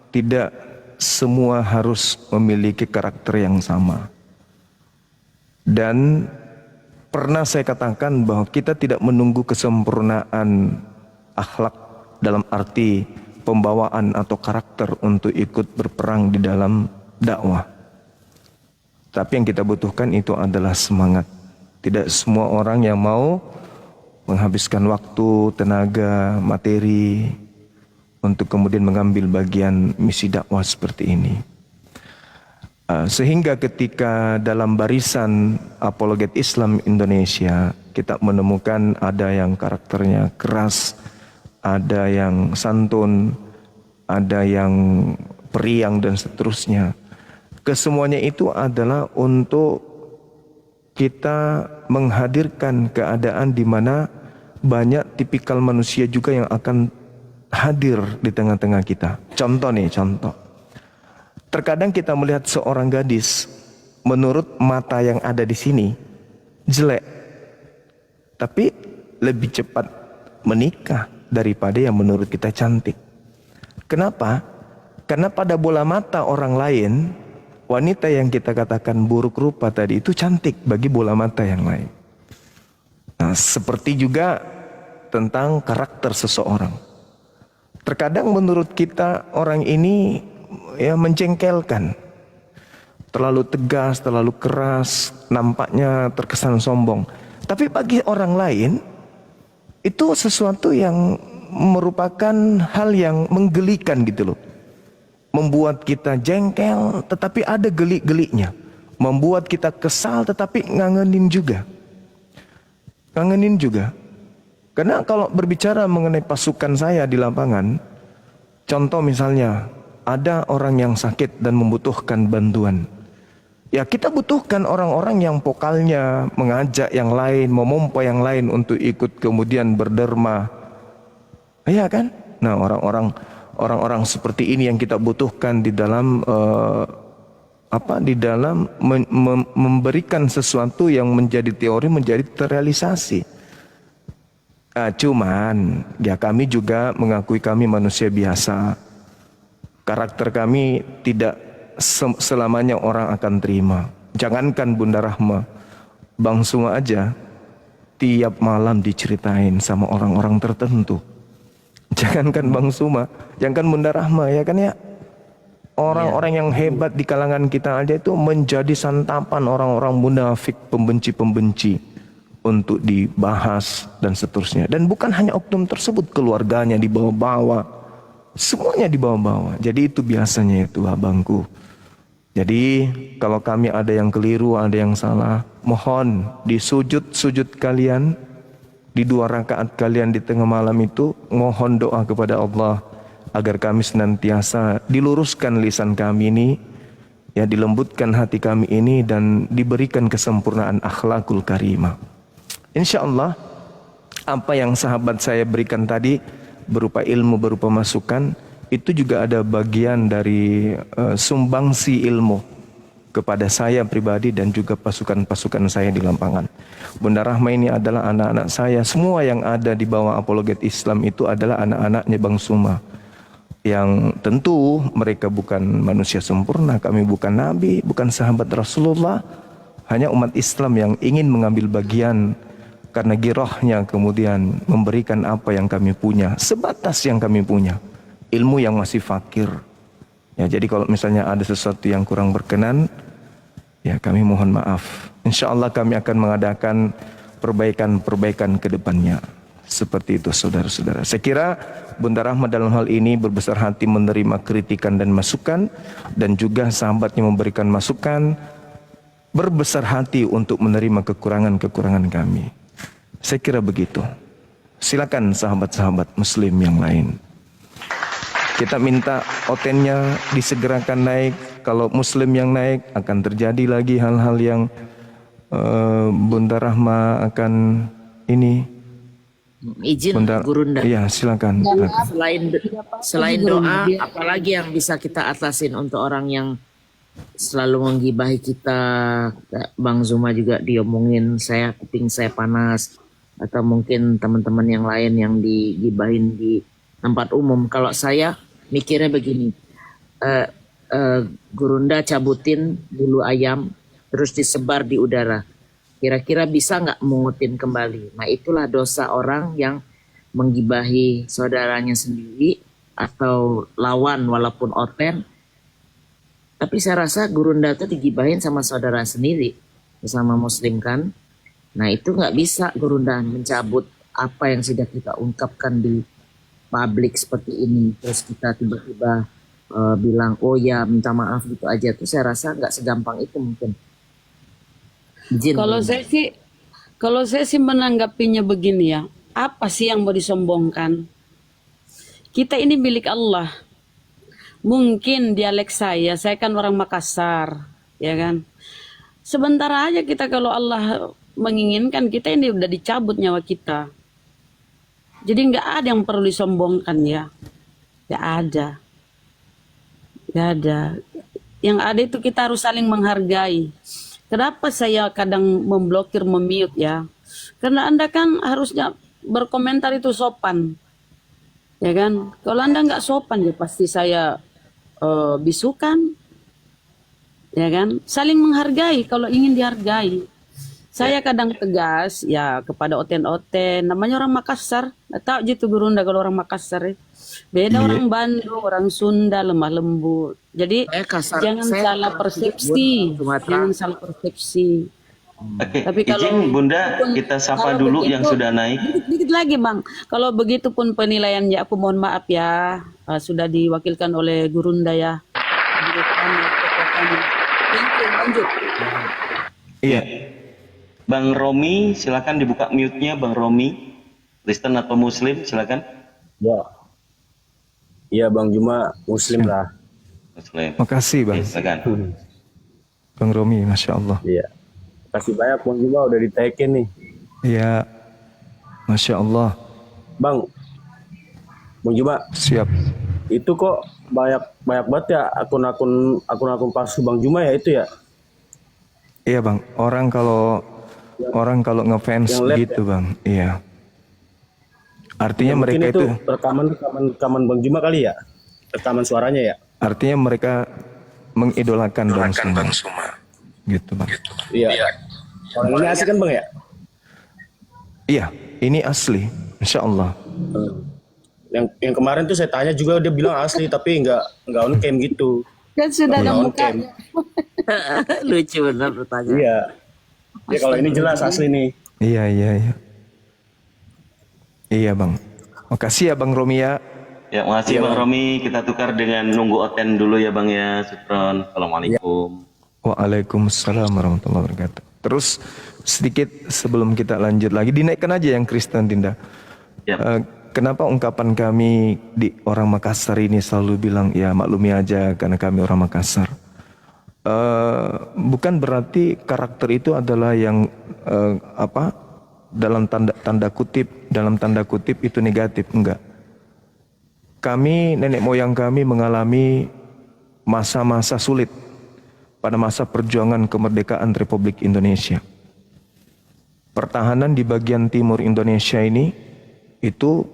tidak semua harus memiliki karakter yang sama. Dan pernah saya katakan bahwa kita tidak menunggu kesempurnaan akhlak dalam arti pembawaan atau karakter untuk ikut berperang di dalam dakwah. Tapi yang kita butuhkan itu adalah semangat. Tidak semua orang yang mau menghabiskan waktu, tenaga, materi untuk kemudian mengambil bagian misi dakwah seperti ini. Sehingga ketika dalam barisan apologet Islam Indonesia kita menemukan ada yang karakternya keras, ada yang santun, ada yang periang dan seterusnya. Kesemuanya itu adalah untuk kita menghadirkan keadaan di mana banyak tipikal manusia juga yang akan hadir di tengah-tengah kita. Contoh. Terkadang kita melihat seorang gadis menurut mata yang ada di sini jelek, tapi lebih cepat menikah daripada yang menurut kita cantik. Kenapa? Karena pada bola mata orang lain, wanita yang kita katakan buruk rupa tadi itu cantik bagi bola mata yang lain. Nah, seperti juga tentang karakter seseorang. Terkadang menurut kita orang ini ya menjengkelkan, terlalu tegas, terlalu keras, nampaknya terkesan sombong. Tapi bagi orang lain itu sesuatu yang merupakan hal yang menggelikan gitu loh. Membuat kita jengkel tetapi ada gelik-geliknya. Membuat kita kesal tetapi ngangenin juga. Karena kalau berbicara mengenai pasukan saya di lapangan, contoh misalnya ada orang yang sakit dan membutuhkan bantuan. Ya kita butuhkan orang-orang yang vokalnya mengajak yang lain, memompa yang lain untuk ikut kemudian berderma. Iya kan? Nah orang-orang seperti ini yang kita butuhkan di dalam memberikan sesuatu yang menjadi teori menjadi terrealisasi. Cuman ya kami juga mengakui kami manusia biasa. Karakter kami tidak selamanya orang akan terima. Jangankan Bunda Rahma, Bang Suma aja tiap malam diceritain sama orang-orang tertentu. Jangankan Bang Suma, jangankan Bunda Rahma ya kan ya. Orang-orang yang hebat di kalangan kita aja itu menjadi santapan orang-orang munafik, pembenci-pembenci untuk dibahas dan seterusnya. Dan bukan hanya oknum tersebut, keluarganya dibawa-bawa, semuanya dibawa-bawa. Jadi itu biasanya itu abangku. Jadi kalau kami ada yang keliru, ada yang salah, mohon di sujud-sujud kalian, di 2 rakaat kalian di tengah malam itu, mohon doa kepada Allah agar kami senantiasa diluruskan lisan kami ini, ya, dilembutkan hati kami ini, dan diberikan kesempurnaan akhlakul karimah. Insya Allah apa yang sahabat saya berikan tadi berupa ilmu, berupa masukan, itu juga ada bagian dari sumbangsi ilmu kepada saya pribadi dan juga pasukan-pasukan saya di lapangan. Bunda Rahma ini adalah anak-anak saya. Semua yang ada di bawah Apologet Islam itu adalah anak-anaknya Bang Suma. Yang tentu mereka bukan manusia sempurna, kami bukan nabi, bukan sahabat Rasulullah. Hanya umat Islam yang ingin mengambil bagian karena girahnya, kemudian memberikan apa yang kami punya, sebatas yang kami punya. Ilmu yang masih fakir. Ya, jadi kalau misalnya ada sesuatu yang kurang berkenan, ya kami mohon maaf. Insya Allah kami akan mengadakan perbaikan-perbaikan ke depannya. Seperti itu saudara-saudara. Saya kira Bunda Rahma dalam hal ini berbesar hati menerima kritikan dan masukan, dan juga sahabatnya memberikan masukan, berbesar hati untuk menerima kekurangan-kekurangan kami. Saya kira begitu. Silakan sahabat-sahabat muslim yang lain. Kita minta otennya disegerakan naik. Kalau muslim yang naik, akan terjadi lagi hal-hal yang Bunda Rahma akan ini. Izin Gurunda. Iya, silakan. Selain doa, apalagi yang bisa kita atasin untuk orang yang selalu menggibahi kita? Bang Zuma juga diomongin, kuping saya panas, atau mungkin teman-teman yang lain yang digibahin di tempat umum. Kalau saya mikirnya begini, Gurunda cabutin bulu ayam terus disebar di udara, kira-kira bisa nggak mungutin kembali? Nah, itulah dosa orang yang menggibahi saudaranya sendiri atau lawan walaupun oten. Tapi saya rasa Gurunda itu digibahin sama saudara sendiri, sama muslim kan. Nah, itu nggak bisa Gurunda mencabut apa yang sudah kita ungkapkan di publik seperti ini, terus kita tiba-tiba bilang oh ya minta maaf gitu aja. Tuh saya rasa nggak segampang itu mungkin. Kalau saya sih menanggapinya begini ya, apa sih yang mau disombongkan? Kita ini milik Allah. Mungkin dialek saya kan orang Makassar, ya kan. Sebentar aja kita, kalau Allah menginginkan, kita ini udah dicabut nyawa kita. Jadi nggak ada yang perlu disombongkan ya. Nggak ada. Nggak ada. Yang ada itu kita harus saling menghargai. Kenapa saya kadang memblokir, memute ya? Karena Anda kan harusnya berkomentar itu sopan. Ya kan? Kalau Anda nggak sopan ya pasti saya bisukan. Ya kan? Saling menghargai kalau ingin dihargai. Saya kadang tegas ya kepada oten-oten, namanya orang Makassar. Nggak tahu gitu Gurunda kalau orang Makassar ya. Beda orang Bandung, orang Sunda, lemah lembut. Jadi jangan salah persepsi. Jangan salah persepsi. Oke, Tapi kalau izin Bunda kita sapa dulu yang sudah naik. Dikit lagi Bang. Kalau begitu pun penilaiannya, aku mohon maaf ya. Sudah diwakilkan oleh Gurunda ya. Lanjut. Iya. Bang Romi, silakan dibuka mute-nya Bang Romi. Kristen atau Muslim, silakan. Ya. Iya Bang Juma, Muslim lah. Muslim. Makasih Bang. Silakan. Bang Romi, Masya Allah. Iya. Kasih banyak Bang Juma udah ditekin nih. Iya. Masya Allah. Bang Juma. Siap. Itu kok banyak banget ya akun-akun palsu Bang Juma ya itu ya? Iya Bang. Orang kalau ngefans gitu ya? Bang. Iya. Artinya Ya, mereka itu rekaman Bang Juma kali ya? Rekaman suaranya ya? Artinya mereka mengidolakan Bang Suma. Gitu Bang. Iya. Orang ini asli kan Bang ya? Iya, ini asli, Insya Allah. Yang kemarin tuh saya tanya juga dia bilang asli tapi nggak on cam gitu. Kan sudah ada muka. Lucu benar pertanyaan. Iya. Ya kalau ini jelas asli nih. Iya. Iya Bang. Makasih ya Bang Romi ya. Ya, makasih Bang Romi. Kita tukar dengan nunggu Oten dulu ya Bang ya. Syukron. Assalamualaikum. Waalaikumsalam warahmatullahi wabarakatuh. Terus sedikit sebelum kita lanjut lagi, dinaikkan aja yang Kristen Dinda. Kenapa ungkapan kami di orang Makassar ini selalu bilang ya maklumi aja karena kami orang Makassar. Bukan berarti karakter itu adalah yang dalam tanda kutip itu negatif, enggak. Kami, nenek moyang kami mengalami masa-masa sulit pada masa perjuangan kemerdekaan Republik Indonesia. Pertahanan di bagian timur Indonesia ini itu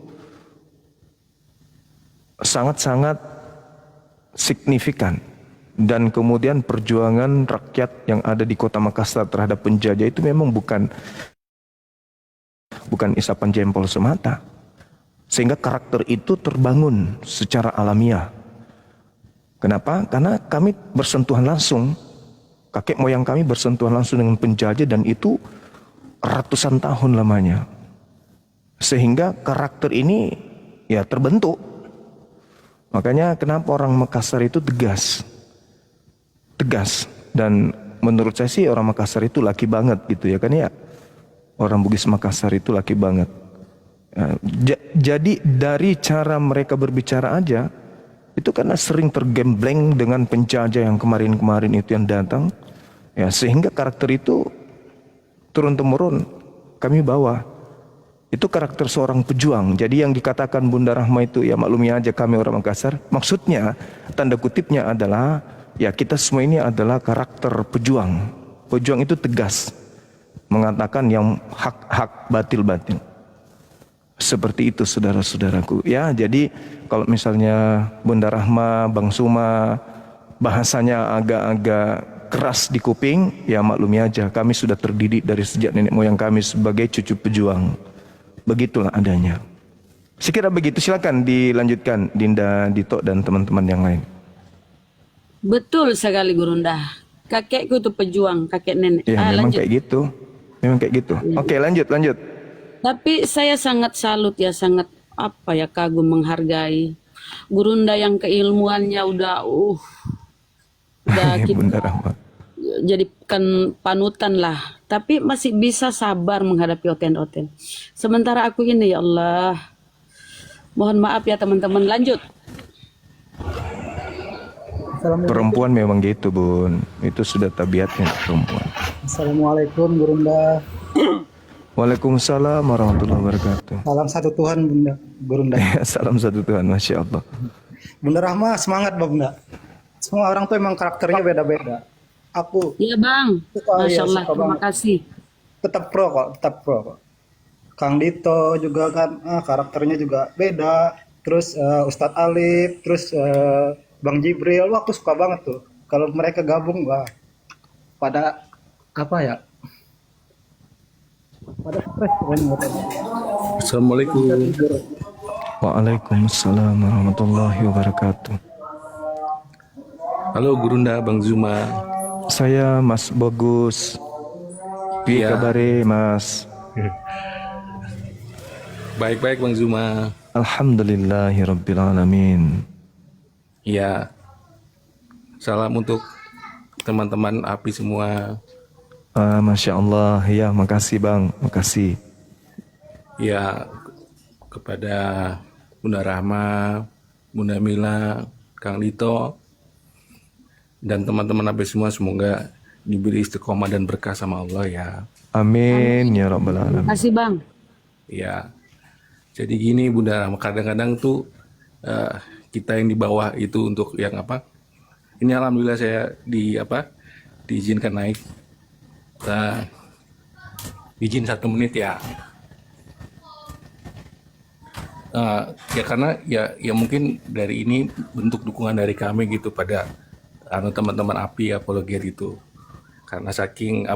sangat-sangat signifikan. Dan kemudian perjuangan rakyat yang ada di kota Makassar terhadap penjajah itu memang bukan isapan jempol semata. Sehingga karakter itu terbangun secara alamiah. Kenapa? Karena kami bersentuhan langsung, kakek moyang kami bersentuhan langsung dengan penjajah dan itu ratusan tahun lamanya. Sehingga karakter ini ya terbentuk. Makanya kenapa orang Makassar itu tegas. Dan menurut saya sih orang Makassar itu laki banget gitu ya kan ya. Orang Bugis Makassar itu laki banget. Jadi dari cara mereka berbicara aja itu karena sering tergembleng dengan penjajah yang kemarin-kemarin itu yang datang ya, sehingga karakter itu turun temurun kami bawa. Itu karakter seorang pejuang. Jadi yang dikatakan Bunda Rahma itu ya maklumi aja kami orang Makassar, maksudnya tanda kutipnya adalah ya kita semua ini adalah karakter pejuang. Pejuang itu tegas, mengatakan yang hak-hak, batil-batil. Seperti itu saudara-saudaraku. Ya, jadi kalau misalnya Bunda Rahma, Bang Suma bahasanya agak-agak keras di kuping, ya maklumi aja kami sudah terdidik dari sejak nenek moyang kami sebagai cucu pejuang. Begitulah adanya. Sekira begitu, silakan dilanjutkan Dinda, Dito dan teman-teman yang lain. Betul sekali Gurunda. Kakekku itu pejuang, kakek nenek. Ya, memang lanjut. kayak gitu. Memang kayak gitu. Oke, lanjut. Tapi saya sangat salut ya, sangat kagum, menghargai Gurunda yang keilmuannya udah kita Bunda Rahma. jadikan panutan lah. Tapi masih bisa sabar menghadapi oten-oten. Sementara aku ini ya Allah. Mohon maaf ya teman-teman, lanjut. Perempuan memang gitu Bun. Itu sudah tabiatnya perempuan. Assalamualaikum Gurunda. Waalaikumsalam warahmatullahi wabarakatuh. Salam satu Tuhan Bunda. Gurunda. Salam satu Tuhan, Masya Allah. Bunda Rahma semangat Bunda. Semua orang tuh emang karakternya beda-beda. Aku. Iya Bang. Masya Allah. Terima kasih. Tetap pro kok. Kang Dito juga kan karakternya juga beda. Terus Ustadz Alif, terus Bang Jibril, aku suka banget tuh. Kalau mereka gabung, pada pada stres kan. Assalamualaikum. Waalaikumsalam warahmatullahi wabarakatuh. Halo Gurunda, Bang Zuma. Saya Mas Bagus. Piye kabare Mas? Baik-baik Bang Zuma. Alhamdulillahirrabbilalamin. Ya, salam untuk teman-teman API semua. Masya Allah, ya makasih Bang, makasih. Ya, kepada Bunda Rahma, Bunda Mila, Kang Dito, dan teman-teman API semua semoga diberi istiqomah dan berkah sama Allah ya. Amin ya rabbal alamin. Terima kasih Bang. Ya, jadi gini Bunda Rahma, kadang-kadang tuh kita yang di bawah itu untuk yang ini alhamdulillah saya diizinkan naik. Izin 1 menit ya. Ya karena ya mungkin dari ini bentuk dukungan dari kami gitu pada teman-teman API apologet itu. Karena saking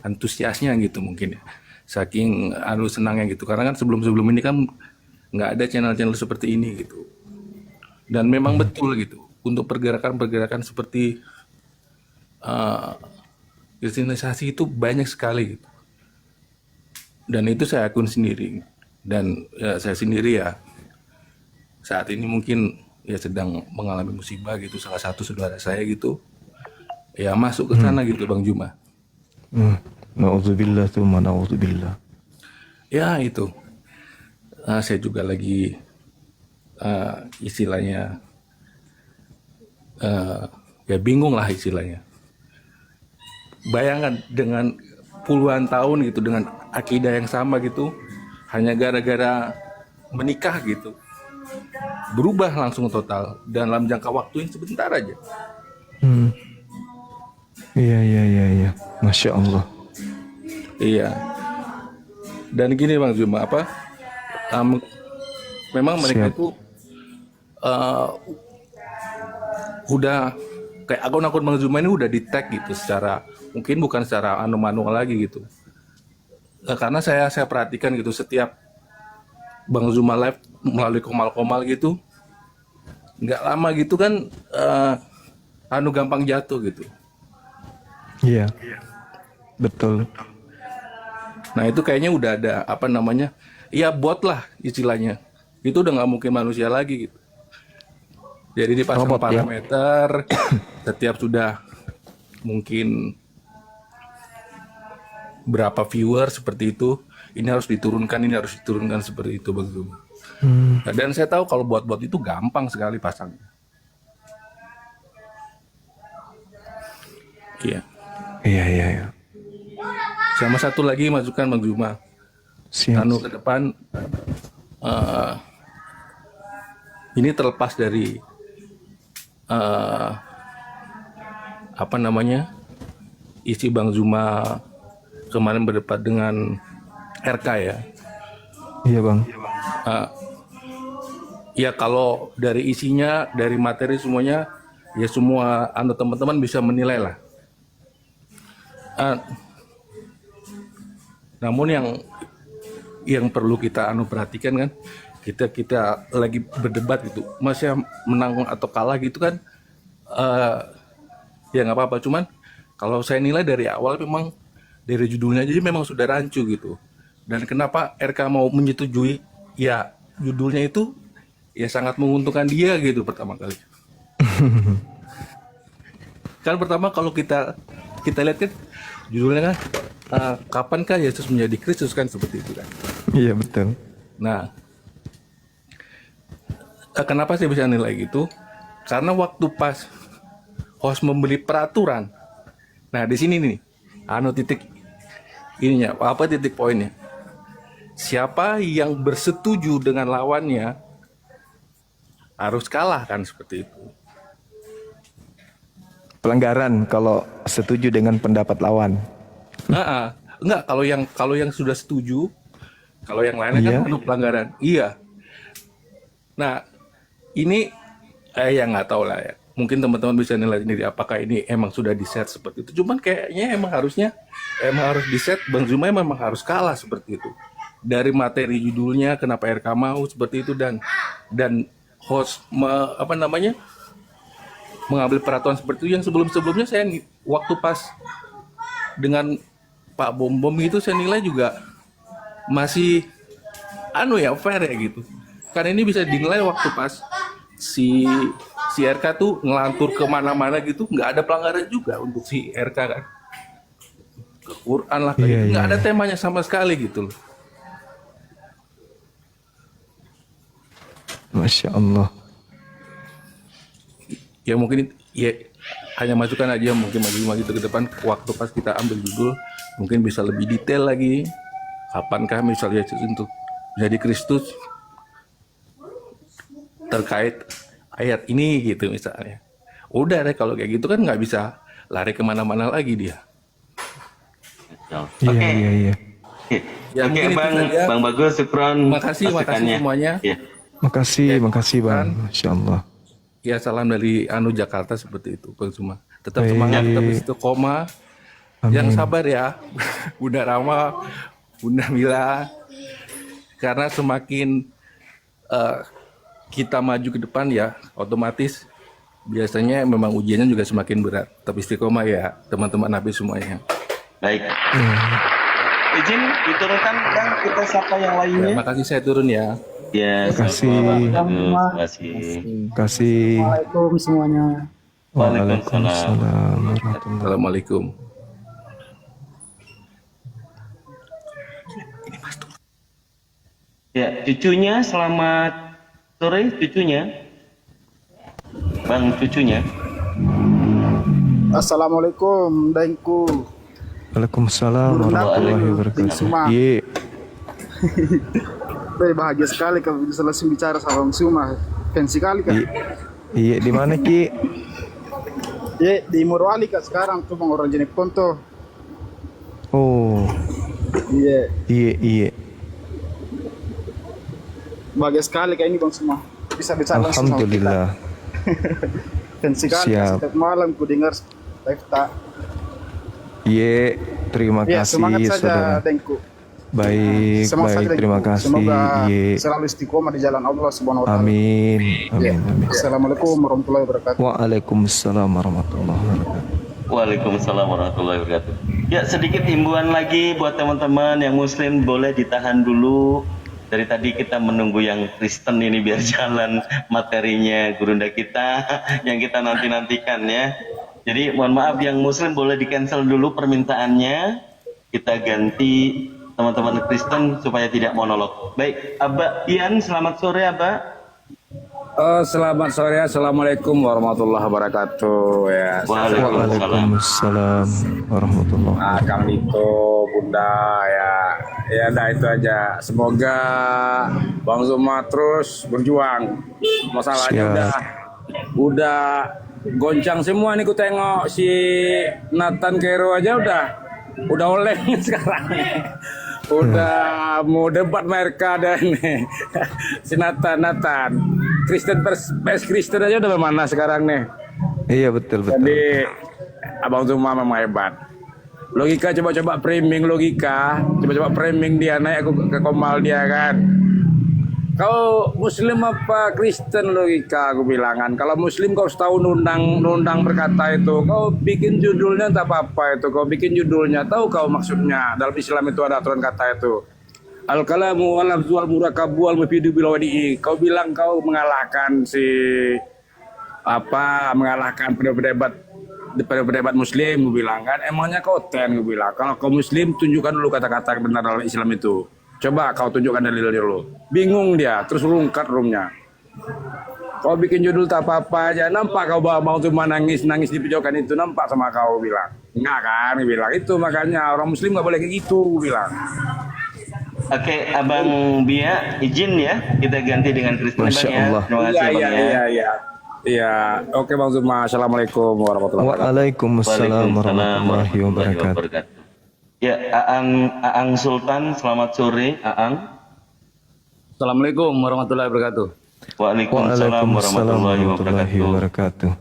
antusiasnya gitu mungkin ya. Saking senangnya gitu. Karena kan sebelum ini kan nggak ada channel-channel seperti ini gitu. Dan memang betul gitu untuk pergerakan seperti kristenisasi itu banyak sekali gitu. Dan itu saya akun sendiri. Dan ya, saya sendiri ya saat ini mungkin ya sedang mengalami musibah gitu. Salah satu saudara saya gitu ya masuk ke sana gitu Bang Juma. Na'udzubillah tsumma na'udzubillah. Ya itu. Saya juga lagi istilahnya ya bingung lah istilahnya. Bayangkan dengan puluhan tahun gitu dengan akidah yang sama gitu, hanya gara-gara menikah gitu berubah langsung total dalam jangka waktu yang sebentar aja. Iya. Masya Allah. Iya. Dan gini Bang Zuma, memang mereka itu udah kayak akun-akun Bang Zuma ini udah di tag gitu secara mungkin bukan secara manual lagi gitu. Karena saya perhatikan gitu setiap Bang Zuma live melalui komal-komal gitu, nggak lama gitu kan gampang jatuh gitu. Iya. Betul. Nah itu kayaknya udah ada ya bot lah istilahnya. Itu udah nggak mungkin manusia lagi gitu. Jadi dipasang Robot, ya? parameter, setiap sudah mungkin berapa viewer seperti itu, ini harus diturunkan seperti itu Bang Zuma. Nah, dan saya tahu kalau bot-bot itu gampang sekali pasangnya. Iya. Sama satu lagi masukan Bang Zuma. Siap. Ke depan ini terlepas dari isi Bang Zuma kemarin berdebat dengan RK ya. Iya Bang. Ya kalau dari isinya, dari materi semuanya, ya semua teman-teman bisa menilai lah. Namun yang perlu kita perhatikan kan, kita lagi berdebat gitu, masih menang atau kalah gitu kan, ya nggak apa-apa. Cuman kalau saya nilai dari awal memang dari judulnya aja memang sudah rancu gitu. Dan kenapa RK mau menyetujui? Ya judulnya itu ya sangat menguntungkan dia gitu pertama kali. Kan pertama kalau kita lihat kan judulnya kan kapankah Yesus menjadi Kristus kan seperti itu kan. Iya betul. Nah, kenapa saya bisa nilai gitu? Karena waktu pas host membeli peraturan, nah di sini nih, titik poinnya. Siapa yang bersetuju dengan lawannya harus kalah kan seperti itu. Pelanggaran kalau setuju dengan pendapat lawan. Enggak, kalau yang sudah setuju, kalau yang lainnya kan pelanggaran. Iya. Nah, ini ya nggak tahu lah ya. Mungkin teman-teman bisa nilai sendiri apakah ini emang sudah di-set seperti itu. Cuman kayaknya emang harus di-set Bang Zuma memang harus kalah seperti itu. Dari materi judulnya kenapa RK mau seperti itu dan host mengambil peraturan seperti itu yang sebelumnya saya waktu pas dengan Pak Bom itu saya nilai juga masih fair ya gitu. Karena ini bisa dinilai waktu pas si RK tuh ngelantur kemana-mana gitu, nggak ada pelanggaran juga untuk si RK kan. Ke Quran lah, nggak ada temanya sama sekali gitu loh. Masya Allah. Ya mungkin ya hanya masukan aja mungkin gitu ke depan waktu pas kita ambil judul mungkin bisa lebih detail lagi. Kapankah misalnya Yesus untuk menjadi Kristus terkait ayat ini gitu misalnya. Udah deh kalau kayak gitu kan nggak bisa lari kemana-mana lagi dia. Oke. Iya. Ya, Oke Bang Bagus, syukron. Makasih semuanya. Ya. Makasih Bang. Masya Allah. Ya salam dari Jakarta seperti itu Bang Zuma. Tetap semangat, tetap istiqomah. Yang sabar ya Bunda Rama, Bunda Mila. Karena semakin kita maju ke depan ya otomatis biasanya memang ujiannya juga semakin berat. Tapi istiqomah ya teman-teman Nabi semuanya. Baik. izin diturunkan Bang, kita sapa yang lainnya. Terima kasih, saya turun ya. Ya, Kasih. terima kasih. Kasih. Assalamualaikum semuanya. Waalaikumsalam warahmatullahi. Assalamualaikum. Ya, cucunya selamat sore, cucunya. Bang, cucunya. Assalamualaikum, Dengku. Waalaikumsalam warahmatullahi wabarakatuh. Iya. Bahagia sekali kalau bisa langsung bicara sama Bang Suma. Fans sekali kan? Iya, di mana Ki? Iya, di Morowali kan sekarang tuh Bang, orang Jenek Ponto. Oh. Iya. Iya. Bahagia sekali kayak ini Bang Suma. Bisa bicara langsung sama kita. Alhamdulillah. Fans sekali. Siap. Setiap malam ku dengar live tak. Iya, terima Iya, kasih semangat saja saudara. Dengku. Baik, Semangat baik, saja, terima Dengku. kasih. Semoga Iya. selalu istiqomah di jalan Allah Subhanahu wa taala. Amin. Iya. Amin. Assalamualaikum warahmatullahi wabarakatuh. Waalaikumsalam warahmatullahi wabarakatuh. Waalaikumsalam warahmatullahi wabarakatuh. Ya, sedikit himbauan lagi buat teman-teman yang muslim, boleh ditahan dulu. Dari tadi kita menunggu yang Kristen ini biar jalan materinya gurunda kita yang kita nanti-nantikan ya. Jadi mohon maaf yang muslim boleh di-cancel dulu permintaannya. Kita ganti teman-teman Kristen supaya tidak monolog. Baik, Abah Ian, selamat sore Abah. Selamat sore, assalamualaikum warahmatullahi wabarakatuh ya. Waalaikumsalam warahmatullahi Nah, Kang Dito, Bunda ya dah itu aja. Semoga Bang Zuma terus berjuang. Masalahnya udah goncang semua nih ku tengok si Nathan Kero aja udah oleng sekarang. Udah mau debat mereka dan si Nathan Kristen pers Kristen aja udah mana sekarang nih. Iya betul. Jadi Abang Zuma memang hebat. Logika coba framing dia naik ke Komal dia kan. Kau Muslim apa Kristen logika aku bilangan. Kalau Muslim kau tahu nundang berkata itu, kau bikin judulnya tak apa-apa itu. Kau bikin judulnya, tahu kau maksudnya dalam Islam itu ada aturan kata itu. Al-kalamu wal-lafzu wal-murakabu wal-mufidu bil-wadi'i. Kau bilang kau mengalahkan mengalahkan pendebat Muslim, gue bilang kan. Emangnya kau gue bilang. Kalau kau Muslim tunjukkan dulu kata-kata benar dalam Islam itu. Coba kau tunjukkan dalil dulu. Bingung dia, terus lungkat roomnya. Kau bikin judul tak apa-apa aja. Nampak kau bawa cuma nangis di pojokan itu. Nampak sama kau bilang. Enggak kan, bilang itu makanya orang Muslim nggak boleh kayak gitu, bilang. Oke, Abang Bia, izin ya kita ganti dengan Kristen Bang ya. Terima kasih Bang ya. Iya. Oke Bang Zuma. Assalamualaikum warahmatullahi wabarakatuh. Waalaikumsalam warahmatullahi wabarakatuh. Ya, Aang Sultan, selamat sore, Aang. Assalamualaikum warahmatullahi wabarakatuh. Waalaikumsalam warahmatullahi wabarakatuh.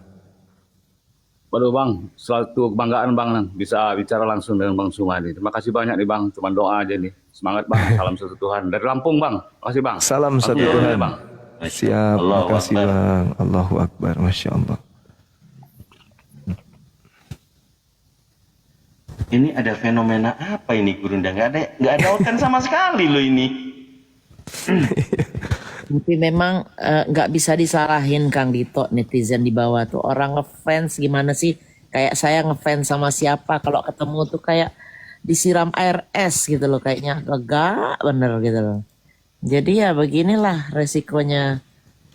Waduh Bang, suatu kebanggaan Bang bisa bicara langsung dengan Bang Zuma nih. Terima kasih banyak nih Bang, cuma doa aja nih. Semangat Bang, salam satu Tuhan. Dari Lampung Bang, makasih Bang. Salam satu Tuhan. Bang. Siap, makasih Bang. Allahu Akbar, Masya Allah. Ini ada fenomena apa ini Gurunda? Nggak ada oten sama sekali loh ini. Tapi memang nggak bisa disalahin Kang Dito, netizen di bawah tuh orang ngefans gimana sih? Kayak saya ngefans sama siapa kalau ketemu tuh kayak disiram air es gitu loh, kayaknya lega bener gitu loh. Jadi ya beginilah resikonya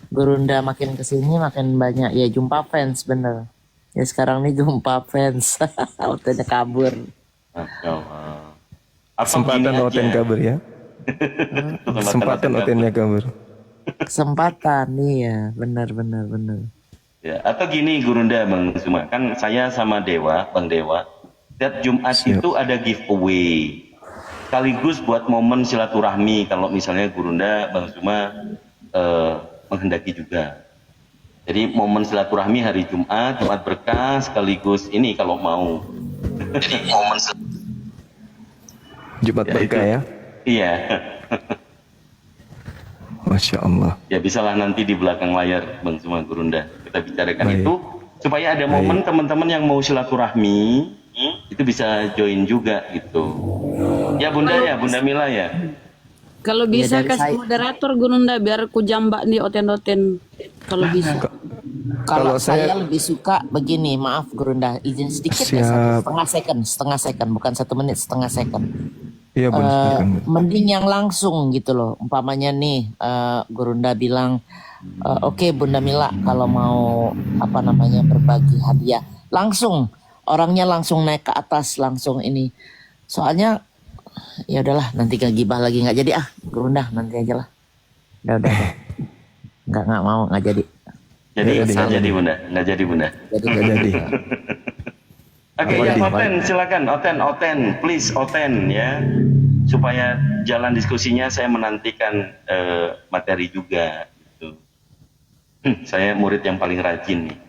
Gurunda, makin kesini makin banyak ya jumpa fans bener. Ya sekarang nih jumpa fans, otennya kabur. Kesempatan oten kabur ya. Kesempatan otennya kabur. Kesempatan nih ya, benar. Ya, atau gini Gurunda Bang Zuma, kan saya sama Bang Dewa, setiap Jumat itu ada giveaway. Sekaligus buat momen silaturahmi kalau misalnya Gurunda Bang Zuma menghendaki juga. Jadi momen silaturahmi hari Jumat berkah sekaligus ini kalau mau. Jadi momen Jumat berkah ya. Iya. Masya Allah. Ya bisalah nanti di belakang layar Bang Zuma Gurunda kita bicarakan itu supaya ada momen teman-teman yang mau silaturahmi itu bisa join juga gitu. Ya Bunda ya, Bunda Mila ya. Kalau Ya, bisa dari kasih saya- moderator Gurunda biar ku jambak nih oten-oten kalau bisa. Kalau saya saya- lebih suka begini, maaf Gurunda, izin sedikit ya, Siap. setengah second, bukan 1 menit, setengah second. Iya Bun, silakan Bun. Mending yang langsung gitu loh. Umpamanya nih, Gurunda bilang, oke Bunda Mila kalau mau berbagi hadiah, langsung orangnya langsung naik ke atas, langsung ini. Soalnya ya udahlah, nanti gak gibah lagi, nggak jadi Gurunda nanti aja lah. Udah. Nggak mau, nggak jadi. Jadi nggak jadi Bunda, nggak jadi Bunda. Nggak jadi. Oke, yang Oten silakan, Oten, please Oten ya, supaya jalan diskusinya saya menantikan materi juga. Gitu. Saya murid yang paling rajin nih.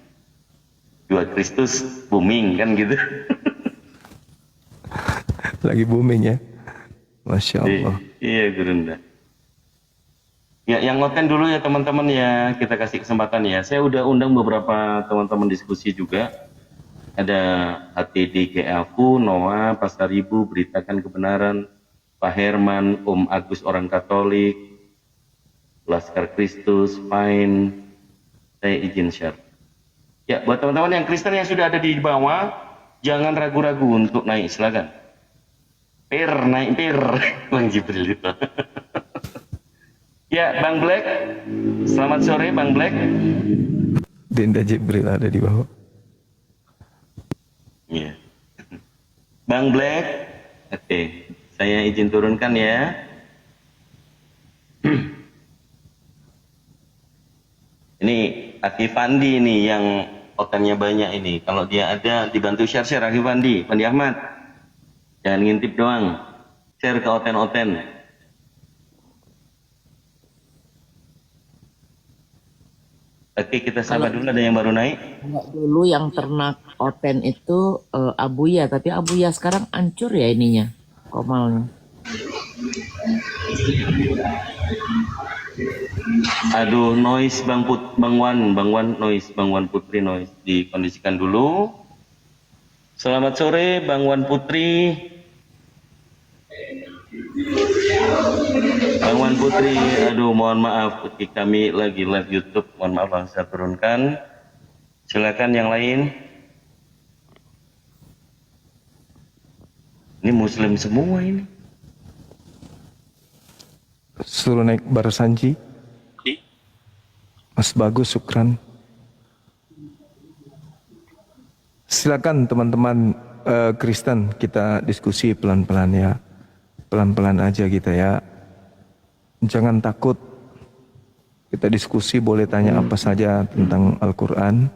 2 Kristus booming kan gitu. Lagi booming ya. Masya Allah. Iya Gurunda. Ya, yang Oten dulu ya teman-teman ya, kita kasih kesempatan ya. Saya udah undang beberapa teman-teman diskusi juga. Ada HTD GAFU, Noah, Pasar Ibu, Beritakan Kebenaran, Pak Herman, Om Agus orang Katolik, Laskar Kristus, Fine. Saya izin share. Ya, buat teman-teman yang Kristen yang sudah ada di bawah, jangan ragu-ragu untuk naik, silakan. Naik pir, Bang Jibril itu. Ya, Bang Black, selamat sore Bang Black. Dinda Jibril ada di bawah. Iya. Bang Black, oke, saya izin turunkan ya. Ini Akif Fandi nih yang otennya banyak ini. Kalau dia ada, dibantu share Akif Fandi Ahmad. Jangan ngintip doang, share ke oten-oten. Oke, kita sabar dulu, ada yang baru naik. Enggak, dulu yang ternak oten itu Abuya, tapi Abuya sekarang hancur ya ininya, komalnya. Aduh, noise Bang Wan noise, Bang Wan Putri noise, dikondisikan dulu. Selamat sore Bang Wan Putri. Bang Wan Putri, aduh mohon maaf, kami lagi live YouTube, mohon maaf Bang, saya turunkan. Silakan yang lain. Ini Muslim semua ini. Suruh naik Barasanji. Mas Bagus, syukran. Silakan teman-teman Kristen, kita diskusi pelan-pelan ya. Pelan-pelan aja kita ya. Jangan takut. Kita diskusi, boleh tanya apa saja tentang Al-Quran.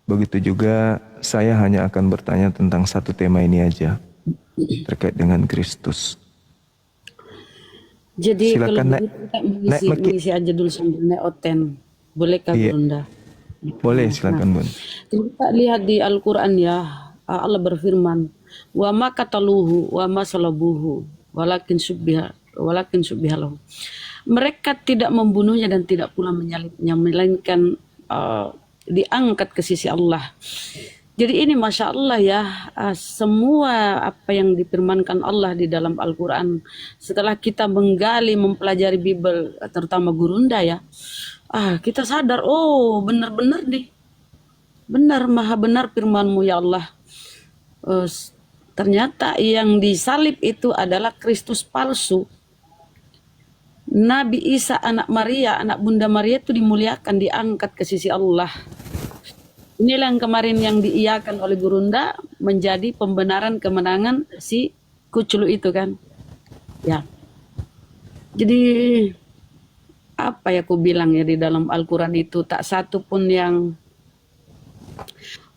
Begitu juga saya hanya akan bertanya tentang satu tema ini aja. Terkait dengan Kristus. Jadi Silakan, kalau Nek. begitu kita mengisi aja dulu sambil naik oten. Bolehkah Iya. Bunda? Boleh, silakan Bun. Kita lihat di Al-Quran ya, Allah berfirman, wa ma kataluhu wa ma salabuhu walakin subbiha lahu. Mereka tidak membunuhnya dan tidak pula menyalibnya, melainkan diangkat ke sisi Allah. Jadi ini Masya Allah ya, semua apa yang difirmankan Allah di dalam Al-Quran, setelah kita menggali, mempelajari Bible, terutama Gurunda ya, kita sadar, oh benar-benar deh, benar, maha benar firman-Mu ya Allah. Ternyata yang disalib itu adalah Kristus palsu. Nabi Isa anak Maria, anak Bunda Maria itu dimuliakan, diangkat ke sisi Allah. Inilah yang kemarin yang diiyakan oleh Gurunda menjadi pembenaran kemenangan si Kuclu itu kan. Ya. Jadi apa ya aku bilang ya, di dalam Al-Quran itu tak satu pun yang,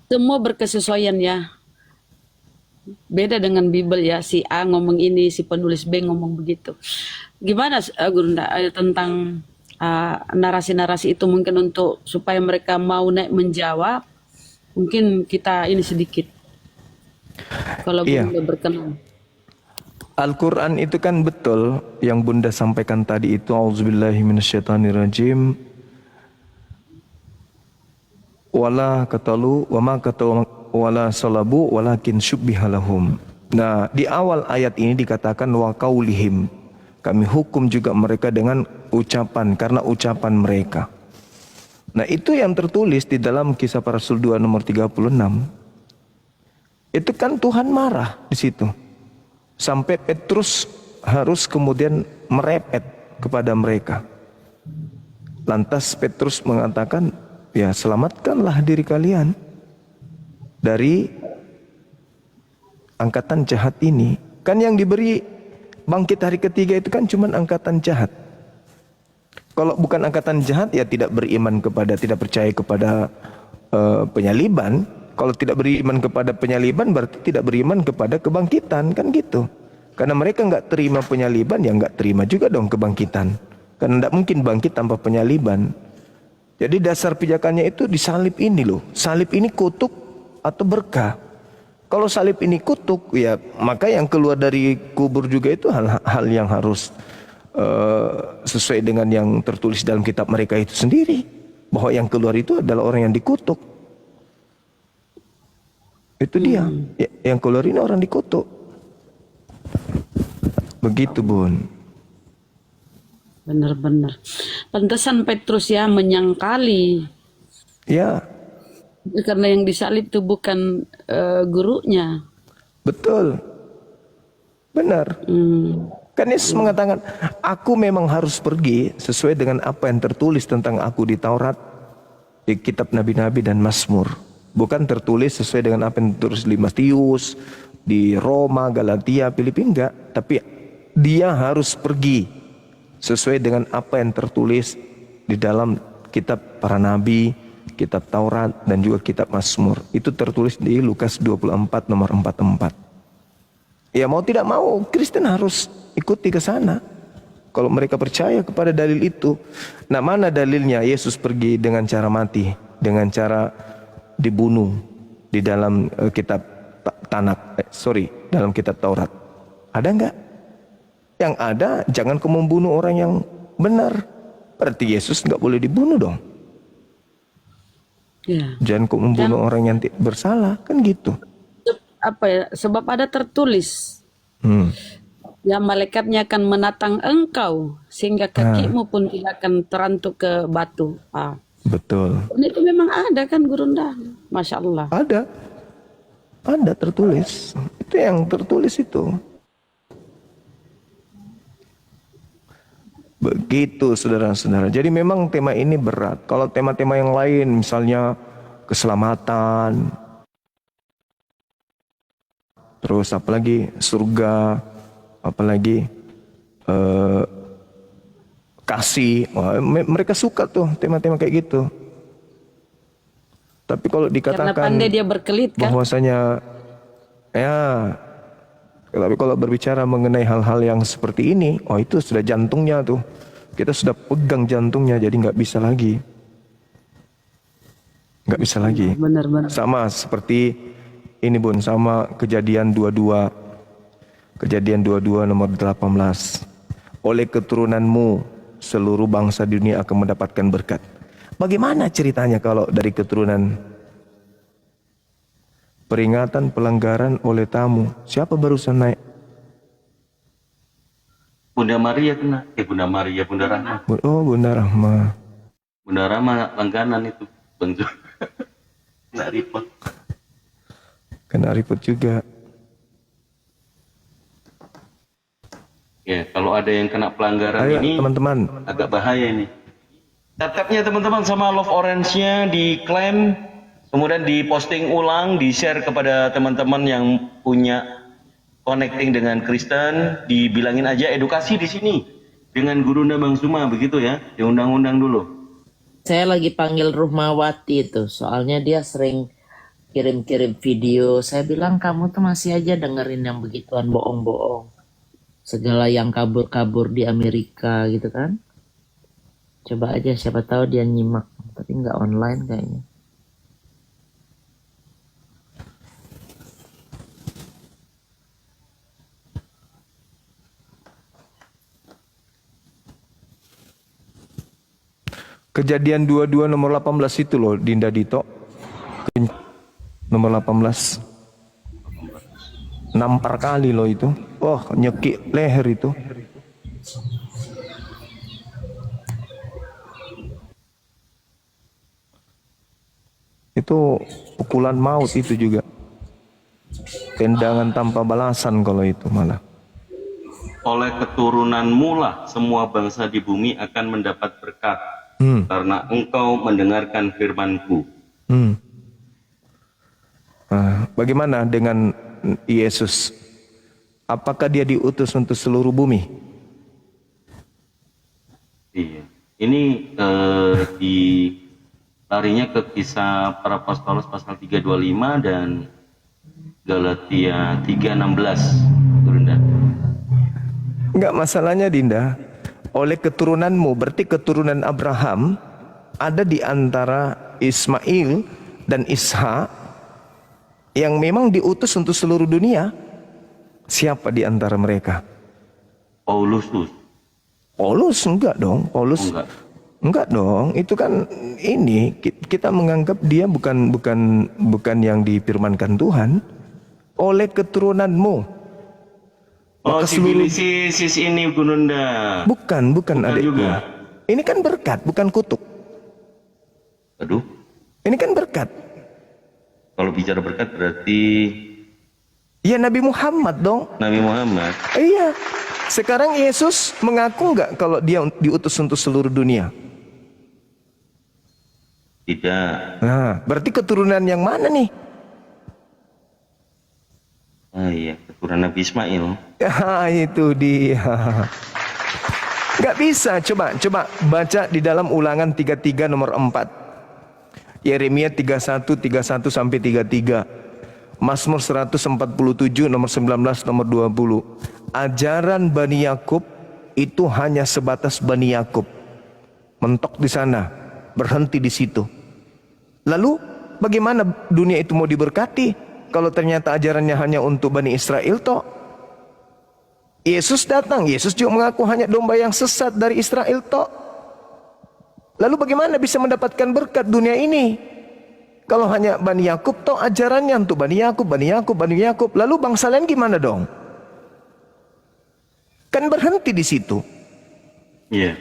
semua berkesesuaian ya. Beda dengan Bible ya, si A ngomong ini, si penulis B ngomong begitu. Gimana Gurunda tentang narasi-narasi itu, mungkin untuk supaya mereka mau naik menjawab, mungkin kita ini sedikit. Kalau Iya. Bunda berkenan. Al-Quran itu kan betul yang Bunda sampaikan tadi itu, auzubillahi minasyaitonirrajim, wala katalu wa ma katalu wala salabu walakin syubbihalahum. Nah, di awal ayat ini dikatakan wa qaulihim. Kami hukum juga mereka dengan ucapan, karena ucapan mereka. Nah, itu yang tertulis di dalam Kisah Para Rasul 2 nomor 36. Itu kan Tuhan marah di situ. Sampai Petrus harus kemudian merepet kepada mereka. Lantas Petrus mengatakan, ya selamatkanlah diri kalian dari angkatan jahat ini. Kan yang diberi bangkit hari ketiga itu kan cuma angkatan jahat. Kalau bukan angkatan jahat ya tidak beriman kepada, tidak percaya kepada penyaliban. Kalau tidak beriman kepada penyaliban berarti tidak beriman kepada kebangkitan, kan gitu. Karena mereka nggak terima penyaliban, ya nggak terima juga dong kebangkitan. Karena tidak mungkin bangkit tanpa penyaliban. Jadi dasar pijakannya itu di salib ini loh. Salib ini kutuk atau berkah. Kalau salib ini kutuk, ya maka yang keluar dari kubur juga itu hal-hal yang harus sesuai dengan yang tertulis dalam kitab mereka itu sendiri. Bahwa yang keluar itu adalah orang yang dikutuk. Itu dia. Ya, yang keluar ini orang dikutuk. Begitu, Bun. Benar-benar. Pantesan Petrus ya menyangkali. Ya. Karena yang disalib itu bukan gurunya. Betul. Benar. Kan Yesus mengatakan, aku memang harus pergi sesuai dengan apa yang tertulis tentang aku di Taurat, di kitab Nabi-Nabi dan Mazmur. Bukan tertulis sesuai dengan apa yang tertulis di Matius, di Roma, Galatia, Filipi, enggak. Tapi dia harus pergi sesuai dengan apa yang tertulis di dalam kitab para nabi, kitab Taurat, dan juga kitab Mazmur. Itu tertulis di Lukas 24 nomor 44. Ya mau tidak mau Kristen harus ikuti ke sana. Kalau mereka percaya kepada dalil itu. Nah, mana dalilnya Yesus pergi dengan cara mati, dengan cara dibunuh di dalam kitab dalam kitab Taurat? Ada enggak? Yang ada, jangan kau membunuh orang yang benar. Berarti Yesus enggak boleh dibunuh dong. Ya. Jangan kau membunuh orang yang bersalah, kan gitu. Apa ya? Sebab ada tertulis. Ya, malaikatnya akan menatang engkau sehingga kakimu pun tidak akan terantuk ke batu. Betul. Ini itu memang ada kan Gurunda? Masya Allah. Ada tertulis. Itu yang tertulis itu. Begitu saudara-saudara. Jadi memang tema ini berat. Kalau tema-tema yang lain misalnya keselamatan, terus apalagi surga, apalagi kasih. Wah, mereka suka tuh tema-tema kayak gitu. Tapi kalau dikatakan karena pandai dia berkelit kan? Bahwasanya ya, tapi kalau berbicara mengenai hal-hal yang seperti ini, oh itu sudah jantungnya tuh. Kita sudah pegang jantungnya, jadi nggak bisa lagi. Nggak bisa lagi. Benar-benar. Sama seperti ini Bun, sama Kejadian 22. Kejadian 22 nomor 18. Oleh keturunanmu seluruh bangsa di dunia akan mendapatkan berkat. Bagaimana ceritanya kalau dari keturunan? Peringatan pelanggaran oleh tamu. Siapa barusan naik? Bunda Maria kena. Bunda Maria, Bunda Rahma. Oh, Bunda Rahma. Bunda Rahma langganan itu. Bang Jo. Kena repot. Kena repot juga. Ya, kalau ada yang kena pelanggaran Ayo, ini teman-teman. Agak bahaya ini. Tap-tapnya teman-teman sama love orange-nya diklaim, kemudian diposting ulang, di-share kepada teman-teman yang punya connecting dengan Kristen, dibilangin aja edukasi di sini dengan Gurunda Bang Suma, begitu ya, diundang-undang dulu. Saya lagi panggil Ruhmawati itu, soalnya dia sering kirim-kirim video. Saya bilang kamu tuh masih aja dengerin yang begituan bohong-bohong. Segala yang kabur-kabur di Amerika gitu kan. Coba aja siapa tahu dia nyimak, tapi nggak online kayaknya. Kejadian 22 nomor 18 itu loh, Dinda Dito. Nomor 18. 16 nampar kali loh itu. Oh, nyekik leher itu. Itu pukulan maut itu juga. Tendangan tanpa balasan kalau itu malah. Oleh keturunanmu lah semua bangsa di bumi akan mendapat berkat. Karena engkau mendengarkan firman-Ku. Bagaimana dengan Yesus? Apakah dia diutus untuk seluruh bumi? Iya. Ini di larinya ke Kisah Para Apostolos pasal 3:25 dan Galatia 3:16. Bunda. Enggak, masalahnya Dinda, oleh keturunanmu, berarti keturunan Abraham ada di antara Ismail dan Ishak yang memang diutus untuk seluruh dunia. Siapa di antara mereka? Paulus. Paulus enggak dong, Paulus enggak dong. Itu kan ini kita menganggap dia bukan yang difirmankan Tuhan. Oleh keturunanmu. Oh, sis ini Gununda. Bukan adikku. Juga. Ini kan berkat, bukan kutuk. Aduh. Ini kan berkat. Kalau bicara berkat berarti ya Nabi Muhammad dong. Nabi Muhammad. Iya. Sekarang Yesus mengaku enggak kalau dia diutus untuk seluruh dunia? Tidak. Nah, berarti keturunan yang mana nih? Ah iya, keturunan Nabi Ismail. Ya, itu dia. Gak bisa, coba baca di dalam Ulangan 33 nomor 4. Yeremia 31 sampai 33. Mazmur 147 nomor 19 nomor 20. Ajaran Bani Yakub itu hanya sebatas Bani Yakub. Mentok di sana, berhenti di situ. Lalu bagaimana dunia itu mau diberkati kalau ternyata ajarannya hanya untuk Bani Israel toh? Yesus datang, Yesus juga mengaku hanya domba yang sesat dari Israel toh. Lalu bagaimana bisa mendapatkan berkat dunia ini? Kalau hanya Bani Yakub toh ajarannya untuk Bani Yakub. Lalu bangsa lain gimana dong? Kan berhenti di situ. Iya.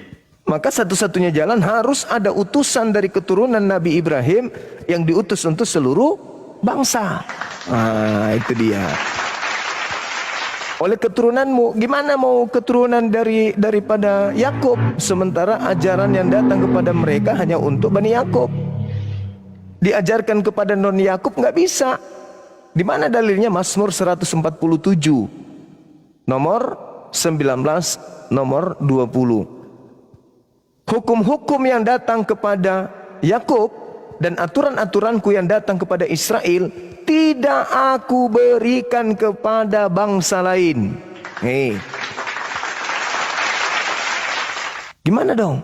Maka satu-satunya jalan harus ada utusan dari keturunan Nabi Ibrahim yang diutus untuk seluruh bangsa. Nah, itu dia. Oleh keturunanmu, gimana mau keturunan daripada Yakub sementara ajaran yang datang kepada mereka hanya untuk Bani Yakub. Diajarkan kepada non Yakub nggak bisa. Di mana dalilnya? Mazmur 147 nomor 19 nomor 20. Hukum-hukum yang datang kepada Yakub dan aturan-aturanku yang datang kepada Israel tidak aku berikan kepada bangsa lain. Gimana dong?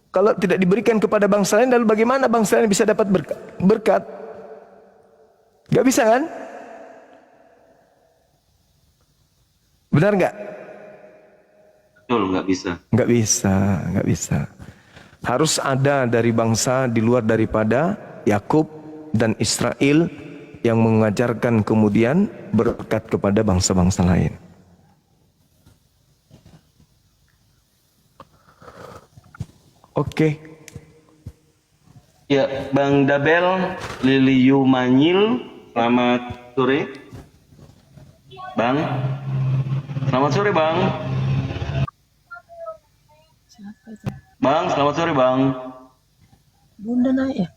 Kalau tidak diberikan kepada bangsa lain, lalu bagaimana bangsa lain bisa dapat berkat? Gak bisa kan? Benar nggak? Betul, nggak bisa. Nggak bisa. Harus ada dari bangsa di luar daripada Yakub dan Israel yang mengajarkan kemudian berkat kepada bangsa-bangsa lain. Oke. Ya, Bang Dabel, Liliu Manyil, selamat sore. Bang, selamat sore Bang. Bang, selamat sore Bang. Bunda naik ya?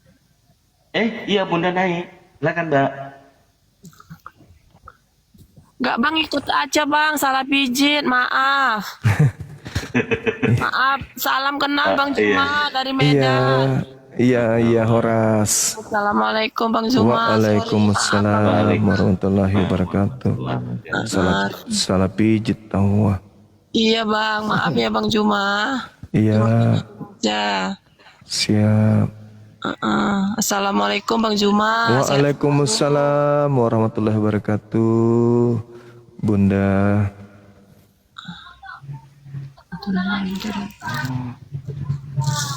Iya Bunda naik. Silakan Mbak. Enggak Bang, ikut aja Bang, salah pijit, maaf. Maaf, salam kenal Bang Juma dari Medan. Iya Horas. Assalamualaikum Bang Juma. Waalaikumsalam warahmatullahi wabarakatuh. Salah pijit tahu. Iya Bang, maaf ya Bang Juma. Iya. Ya. Siap. Assalamualaikum Bang Juma. Waalaikumsalam warahmatullahi wabarakatuh. Bunda.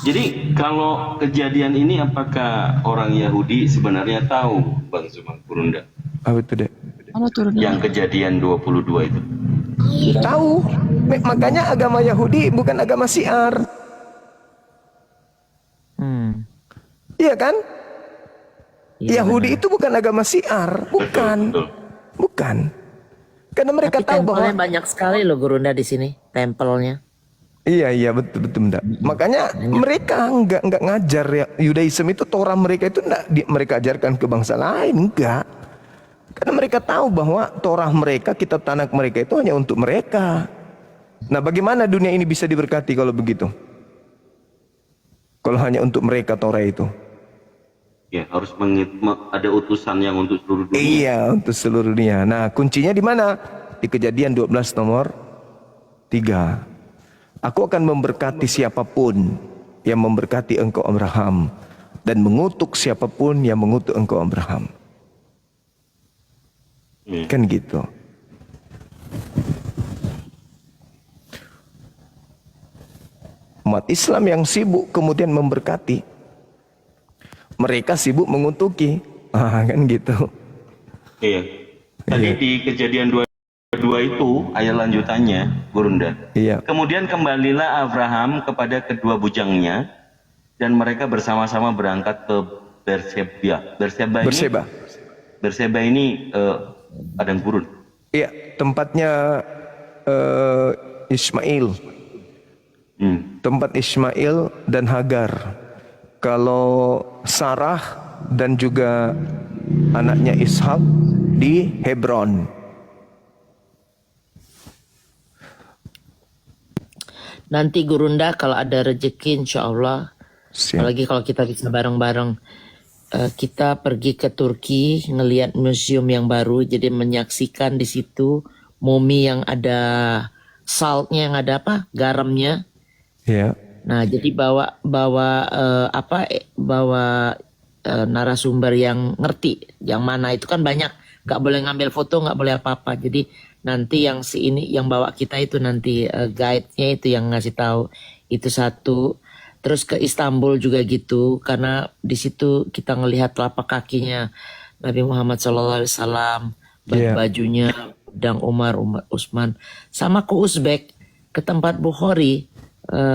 Jadi kalau kejadian ini apakah orang Yahudi sebenarnya tahu Bang Zuma Kurunda? Apa itu Dek? Yang kejadian 22 itu. Tahu. Makanya agama Yahudi bukan agama syiar. Iya kan? Yahudi itu bukan agama syiar, bukan. Bukan. Karena mereka tahu bahwa tempelnya banyak sekali loh Gurunda di sini, tempelnya. Iya betul enggak. Makanya mereka enggak ngajar ya Yudaism itu, Torah mereka itu enggak mereka ajarkan ke bangsa lain, enggak. Karena mereka tahu bahwa Torah mereka, kitab Tanakh mereka itu hanya untuk mereka. Nah, bagaimana dunia ini bisa diberkati kalau begitu? Kalau hanya untuk mereka Torah itu. Ya, harus ada utusan yang untuk seluruh dunia. Iya, untuk seluruh dunia. Nah, kuncinya di mana? Di Kejadian 12 nomor 3. Aku akan memberkati siapapun yang memberkati engkau Abraham, dan mengutuk siapapun yang mengutuk engkau Abraham. Kan gitu. Umat Islam yang sibuk kemudian memberkati, mereka sibuk mengutuki. Kan gitu. Iya. Tadi di Kejadian 22 itu ayat lanjutannya, Gurunda. Iya. Kemudian kembalilah Abraham kepada kedua bujangnya, dan mereka bersama-sama berangkat ke Berseba. Berseba ini padang gurun. Iya, tempatnya Ismail. Tempat Ismail dan Hagar. Kalau Sarah dan juga anaknya Ishak di Hebron. Nanti Gurunda kalau ada rezeki insya Allah, apalagi kalau kita bisa bareng-bareng, kita pergi ke Turki ngelihat museum yang baru, jadi menyaksikan di situ mumi yang ada saltnya, yang ada apa, garamnya. Ya. Nah, jadi bawa narasumber yang ngerti, yang mana itu kan banyak, nggak boleh ngambil foto, nggak boleh apa-apa. Jadi nanti yang yang bawa kita itu nanti guide-nya itu yang ngasih tahu itu satu. Terus ke Istanbul juga gitu, karena di situ kita ngelihat telapak kakinya Nabi Muhammad SAW, bajunya, pedang Umar Utsman, sama ke Uzbek, ke tempat Bukhari.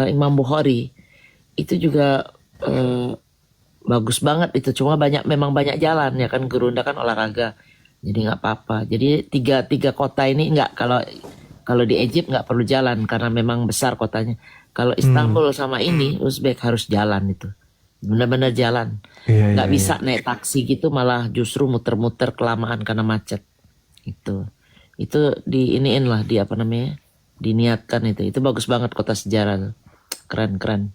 Imam Bukhari itu juga bagus banget itu, cuma memang banyak jalan ya kan, Gurunda kan olahraga, jadi nggak apa-apa. Jadi tiga kota ini nggak, kalau di Egypt nggak perlu jalan karena memang besar kotanya. Kalau Istanbul sama ini Uzbek harus jalan, itu benar-benar jalan, nggak bisa naik taksi gitu, malah justru muter-muter kelamaan karena macet. Itu diiniin lah, di apa namanya, diniatkan itu bagus banget, kota sejarah, keren.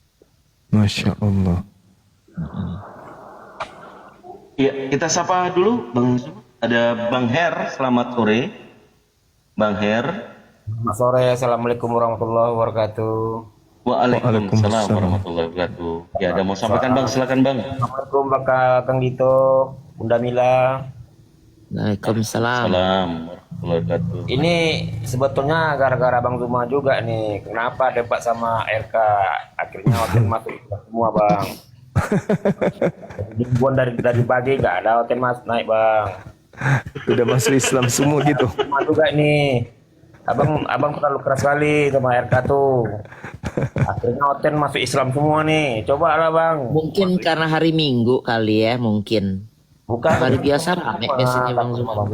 Masya Allah. Ya, kita sapa dulu Bang Zuma. Ada Bang Her, selamat sore Bang Her. Selamat sore, assalamualaikum warahmatullahi wabarakatuh. Waalaikumsalam warahmatullahi wabarakatuh. Ya, ada mau sampaikan Bang, silakan Bang. Assalamualaikum Kang Dito, Bunda Mila. Waalaikumsalam. Ini sebetulnya gara-gara Bang Zuma juga nih. Kenapa debat sama RK? Akhirnya hotel masuk semua Bang. Ribuan dari pagi nggak ada hotel masuk naik Bang. Udah masuk Islam semua gitu. Sama juga nih. Abang terlalu keras sekali sama RK tuh. Akhirnya hotel masuk Islam semua nih. Coba lah Bang. Mungkin karena hari Minggu kali ya, mungkin. Bukan hari biasa rame biasanya Bang Zuma.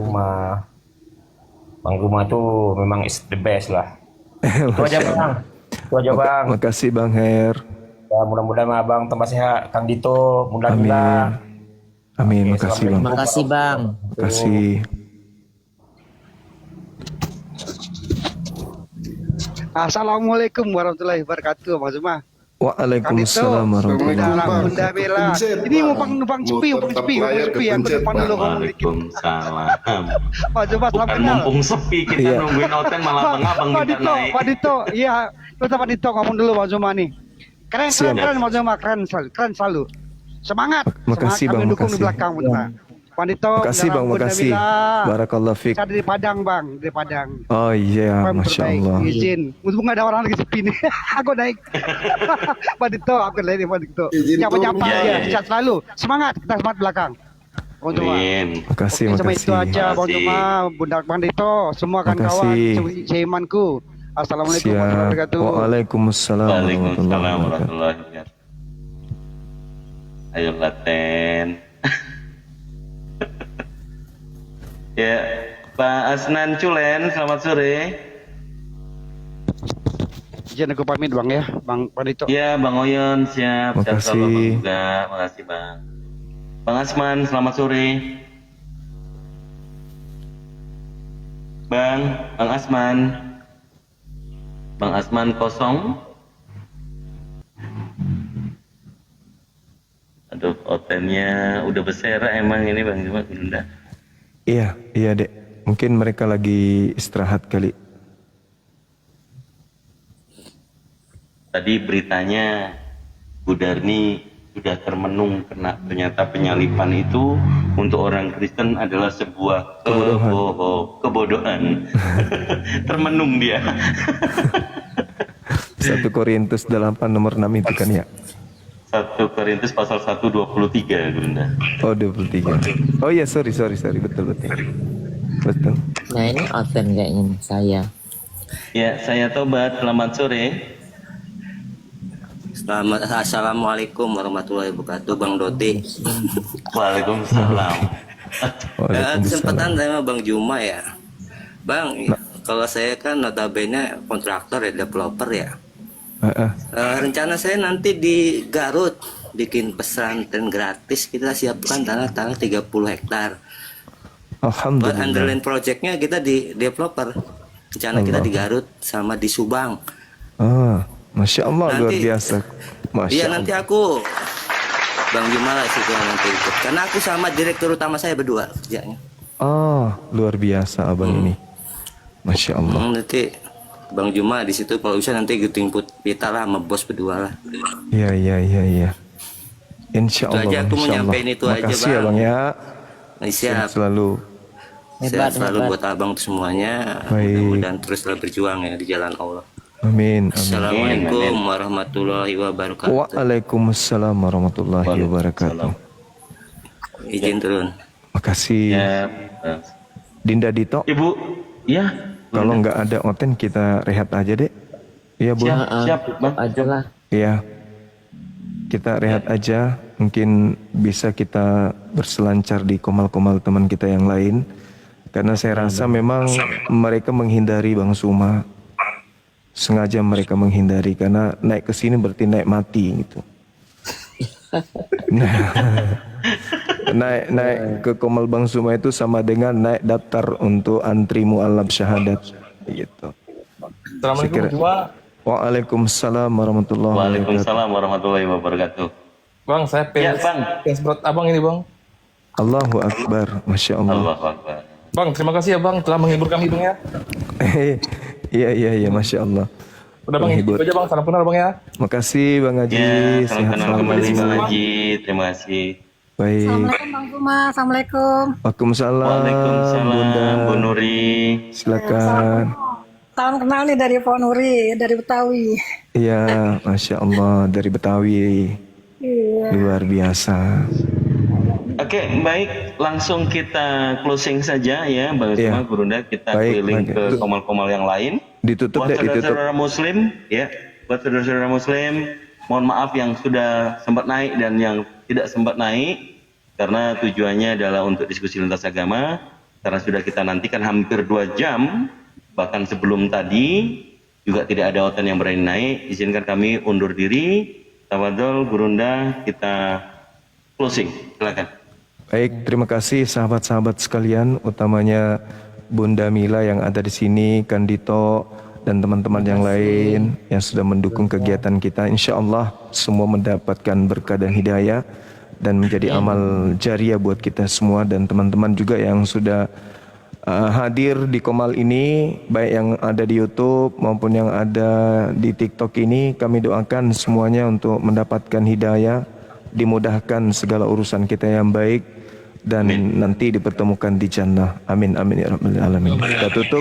Bang Zuma tuh memang is the best lah. Itu aja Bang. Itu aja Bang. Makasih Bang Her. Ya, mudah-mudahan Abang tambah sehat, Kang Dito, mudah-mudahan. Amin. Makasih Bang. Makasih Bang. Makasih. Assalamualaikum warahmatullahi wabarakatuh, Bang Zuma. Waalaikumsalam warahmatullahi wabarakatuh. Bunda Bella. Ini numpang sepi yang depan dulu ngomong dikit. Waalaikumsalam. Pak Zuma, selamat Bukan kenal. mumpung sepi kita nungguin hotel, malah abang minta naik. Pak Dito, iya. Pak Dito ngomong dulu Bang Zuma nih. Keren Bang Zuma, keren selalu. Semangat. Makasih Bang, dukung di makasih. belakang Bang. Pak Dito, Makasih Bang, makasih. Barakallah fiik. Saya dari Padang Bang, dari Padang. Oh iya, Masya Allah. Izin, mumpung nggak ada orang lagi sepi nih, aku naik. Pak Dito, aku naik Pak Dito. Nyapa-nyapa aja, sehat selalu. Semangat, kita semangat belakang. Bang Juma. Amin. Makasih, Cuma itu aja Bang Juma, Bunda Bang Dito, semua kawan-kawan seimanku. Assalamualaikum warahmatullahi wabarakatuh. Waalaikumsalam Waalaikumsalam warahmatullahi wabarakatuh. Ayo Laten. Ya, Pak Asnan Culen, selamat sore. Izin aku pamit Bang ya, Bang Dito. Ya, Bang Oyon siap. Makasih. Siap selalu, Bang juga. Makasih Bang. Bang Asman, selamat sore. Bang Asman. Bang Asman kosong. Aduh, otennya udah bersera emang ini Bang Juma Bunda. Iya Dek. Mungkin mereka lagi istirahat kali. Tadi beritanya Bu Darni sudah termenung karena ternyata penyalipan itu untuk orang Kristen adalah sebuah kebodohan. Termenung dia. 1 Korintus 8 nomor 6 itu kan ya? 1 Korintus pasal 1:23 Bunda. Oh 23. Oh iya sorry betul. Nah ini oten kayaknya nih, saya. Ya saya Tobat, selamat sore. Assalamualaikum warahmatullahi wabarakatuh Bang Doti. Waalaikumsalam. Kesempatan sama Bang Juma ya Bang. Kalau saya kan notabene kontraktor ya, developer ya. Rencana saya nanti di Garut bikin pesantren gratis, kita siapkan tanah 30 hektar. Alhamdulillah. Buat underline projectnya kita di developer. Rencana kita di Garut sama di Subang. Masya Allah, Nanti, luar biasa. Masya Iya Allah. nanti aku Bang Juma lah situ nanti ikut. Karena aku sama direktur utama saya berdua kerjanya. Luar biasa abang ini. Masya Allah. Nanti Bang Juma di situ kalau bisa nanti jemput kita lah sama bos berdua lah. Iya. Insya Itu Allah. aja aku mau insya Allah. nyampein itu aja Makasih Bang. ya Bang ya. Siap. Selalu. Sehat selalu buat abang semuanya. Mudah-mudahan teruslah berjuang ya di jalan Allah. Amin. Assalamualaikum warahmatullahi wabarakatuh. Waalaikumsalam warahmatullahi wabarakatuh. Izin turun. Makasih. Dinda Dito. Ibu, ya. Kalau nggak ada oten kita rehat aja deh. Iya Bu. Siap Bang. Aja lah. Iya. Kita rehat aja. Mungkin bisa kita berselancar di komal-komal teman kita yang lain. Karena saya rasa memang mereka menghindari Bang Suma. Sengaja mereka menghindari karena naik ke sini berarti naik mati gitu. naik ke Komal Bang Suma itu sama dengan naik daftar untuk antri mualaf syahadat gitu. Assalamualaikum Juma. Waalaikumsalam warahmatullahi wabarakatuh. Waalaikumsalam warahmatullahi wabarakatuh. Bang, saya Ya, Bang. berat abang ini Bang. Allahu Akbar, Masya Allah. Allahu Akbar. Bang, terima kasih ya Bang telah menghibur kami Bang ya. Iya, Masya Allah. Udah Bang, itu aja Bang, salam kenal Bang ya. Makasih Bang Haji. Ya, salam Sehat kenal selalu. kembali Bang Haji. Terima kasih. Baik. Assalamualaikum Bang Juma. Assalamualaikum. Waalaikumsalam. Waalaikumsalam, Bunda. Bu Nuri. Silakan. Salam kenal nih dari Pak Nuri, dari Betawi. Iya, Masya Allah dari Betawi. Iya. Luar biasa. Oke, baik. Langsung kita closing saja ya, Bang Iya. Suma, Gurunda. Kita Baik, keliling baik. ke komal-komal yang lain. Ditutup Buat deh, ditutup. saudara-saudara Muslim, ya. Buat saudara-saudara Muslim, mohon maaf yang sudah sempat naik dan yang tidak sempat naik, karena tujuannya adalah untuk diskusi lintas agama. Karena sudah kita nantikan hampir 2 jam, bahkan sebelum tadi juga tidak ada oten yang berani naik. Izinkan kami undur diri. Tafadhol, Gurunda, kita closing. Silakan. Baik, terima kasih sahabat-sahabat sekalian, utamanya Bunda Mila yang ada di sini, Kandito, dan teman-teman yang lain yang sudah mendukung kegiatan kita. Insya Allah semua mendapatkan berkah dan hidayah dan menjadi amal jariah buat kita semua, dan teman-teman juga yang sudah hadir di Komal ini, baik yang ada di YouTube maupun yang ada di TikTok ini. Kami doakan semuanya untuk mendapatkan hidayah, dimudahkan segala urusan kita yang baik, dan nanti dipertemukan di jannah. Amin amin ya rabbal alamin. Kita tutup.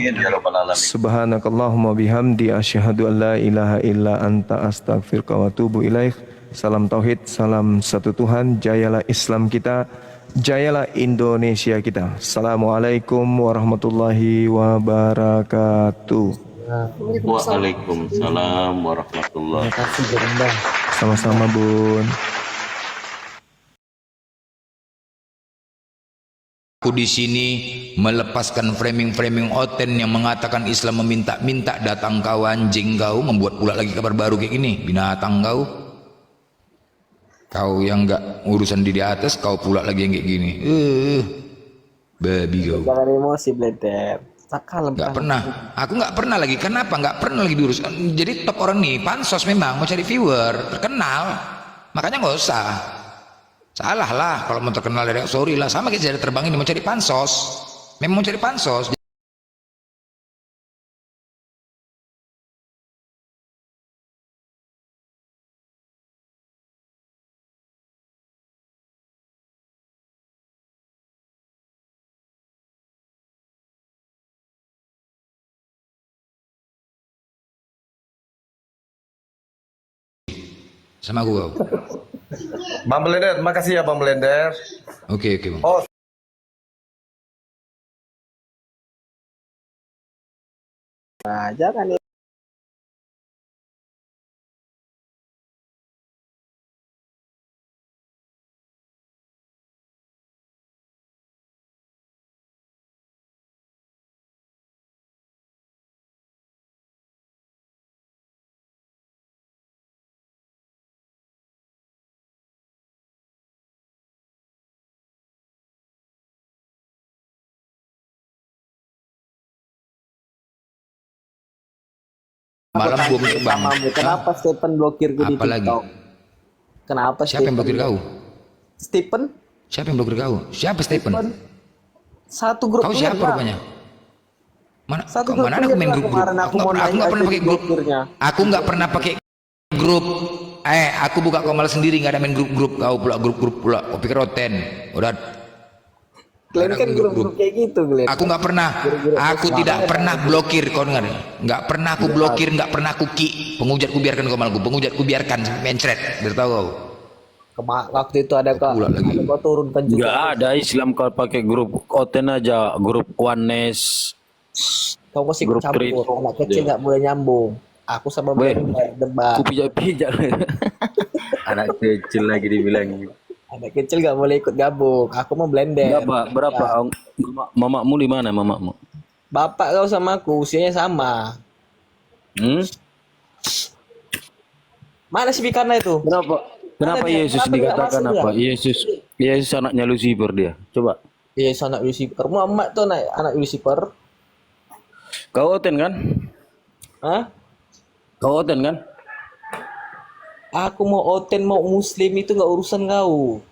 Subhanakallahumma bihamdi asyhadu an la ilaha illa anta astaghfiruka wa atubu ilaik. Salam tauhid, salam satu Tuhan, jayalah Islam kita, jayalah Indonesia kita. Assalamualaikum warahmatullahi wabarakatuh. Waalaikumsalam warahmatullahi wabarakatuh. Sama-sama Bun. Aku di sini melepaskan framing-framing Oten yang mengatakan Islam meminta-minta, datang kau anjing kau, membuat pula lagi kabar baru kayak gini, binatang kau. Kau yang enggak urusan di atas, kau pula lagi yang kayak gini. Babi kau. Jangan emosi, Blender. Kalem. Enggak pernah. Aku enggak pernah lagi. Kenapa? Enggak pernah lagi diurus. Jadi top orang nih, pansos memang mau cari viewer, terkenal. Makanya enggak usah. Salah lah kalau mau terkenal dari, sorry lah, sama kayak jadi terbang ini mau cari pansos, memang mau cari pansos. Sama aku kau. Bang Blender, makasih ya Bang Blender. Oke Bang. Oh, Nah, jangan ya. Malam gua minta Bang. Kenapa Stephen blokir gue di Apa lagi? TikTok? Kenapa Siapa yang blokir kau? Stephen? Siapa yang blokir kau? Siapa Stephen? Satu grup Kau siapa kuliah, rupanya? Mana? Satu Kau mana aku main grup? kemarin aku mau Aku nggak pernah pakai grup. Aku nggak pernah pakai grup. Aku buka Komal sendiri, nggak ada main grup-grup. Kau pula grup-grup pula. Kau pikir Oten? Udah. Glenn kan grup-grup kayak gitu, Glenn. Aku nggak pernah. Aku tidak pernah blokir. Kau dengar? Nggak pernah aku blokir, nggak pernah aku ki. Pengujat ku biarkan Komalku. Pengujat ku biarkan mencret. Biar tahu kau. Waktu itu ada kau turunkan juga. Nggak ada Islam kalau pakai grup Oten aja, grup Oneness. Kau masih grup campur. Trito. Anak kecil nggak boleh nyambung. Aku sama Blender debat. Ku pijak-pijak. Anak kecil lagi dibilang. Anak kecil nggak boleh ikut gabung. Aku mau Blender. Berapa? Mamakmu di mana mamakmu? Bapak kau sama aku usianya sama. Mana si Bikana itu? Kenapa Yesus dikatakan apa? Yesus anaknya Lucifer dia. Coba. Yesus anak Lucifer. Muhammad tuh anak Lucifer. Kau Oten kan? Hah? Kau Oten kan? Aku mau Oten mau Muslim itu nggak urusan kau.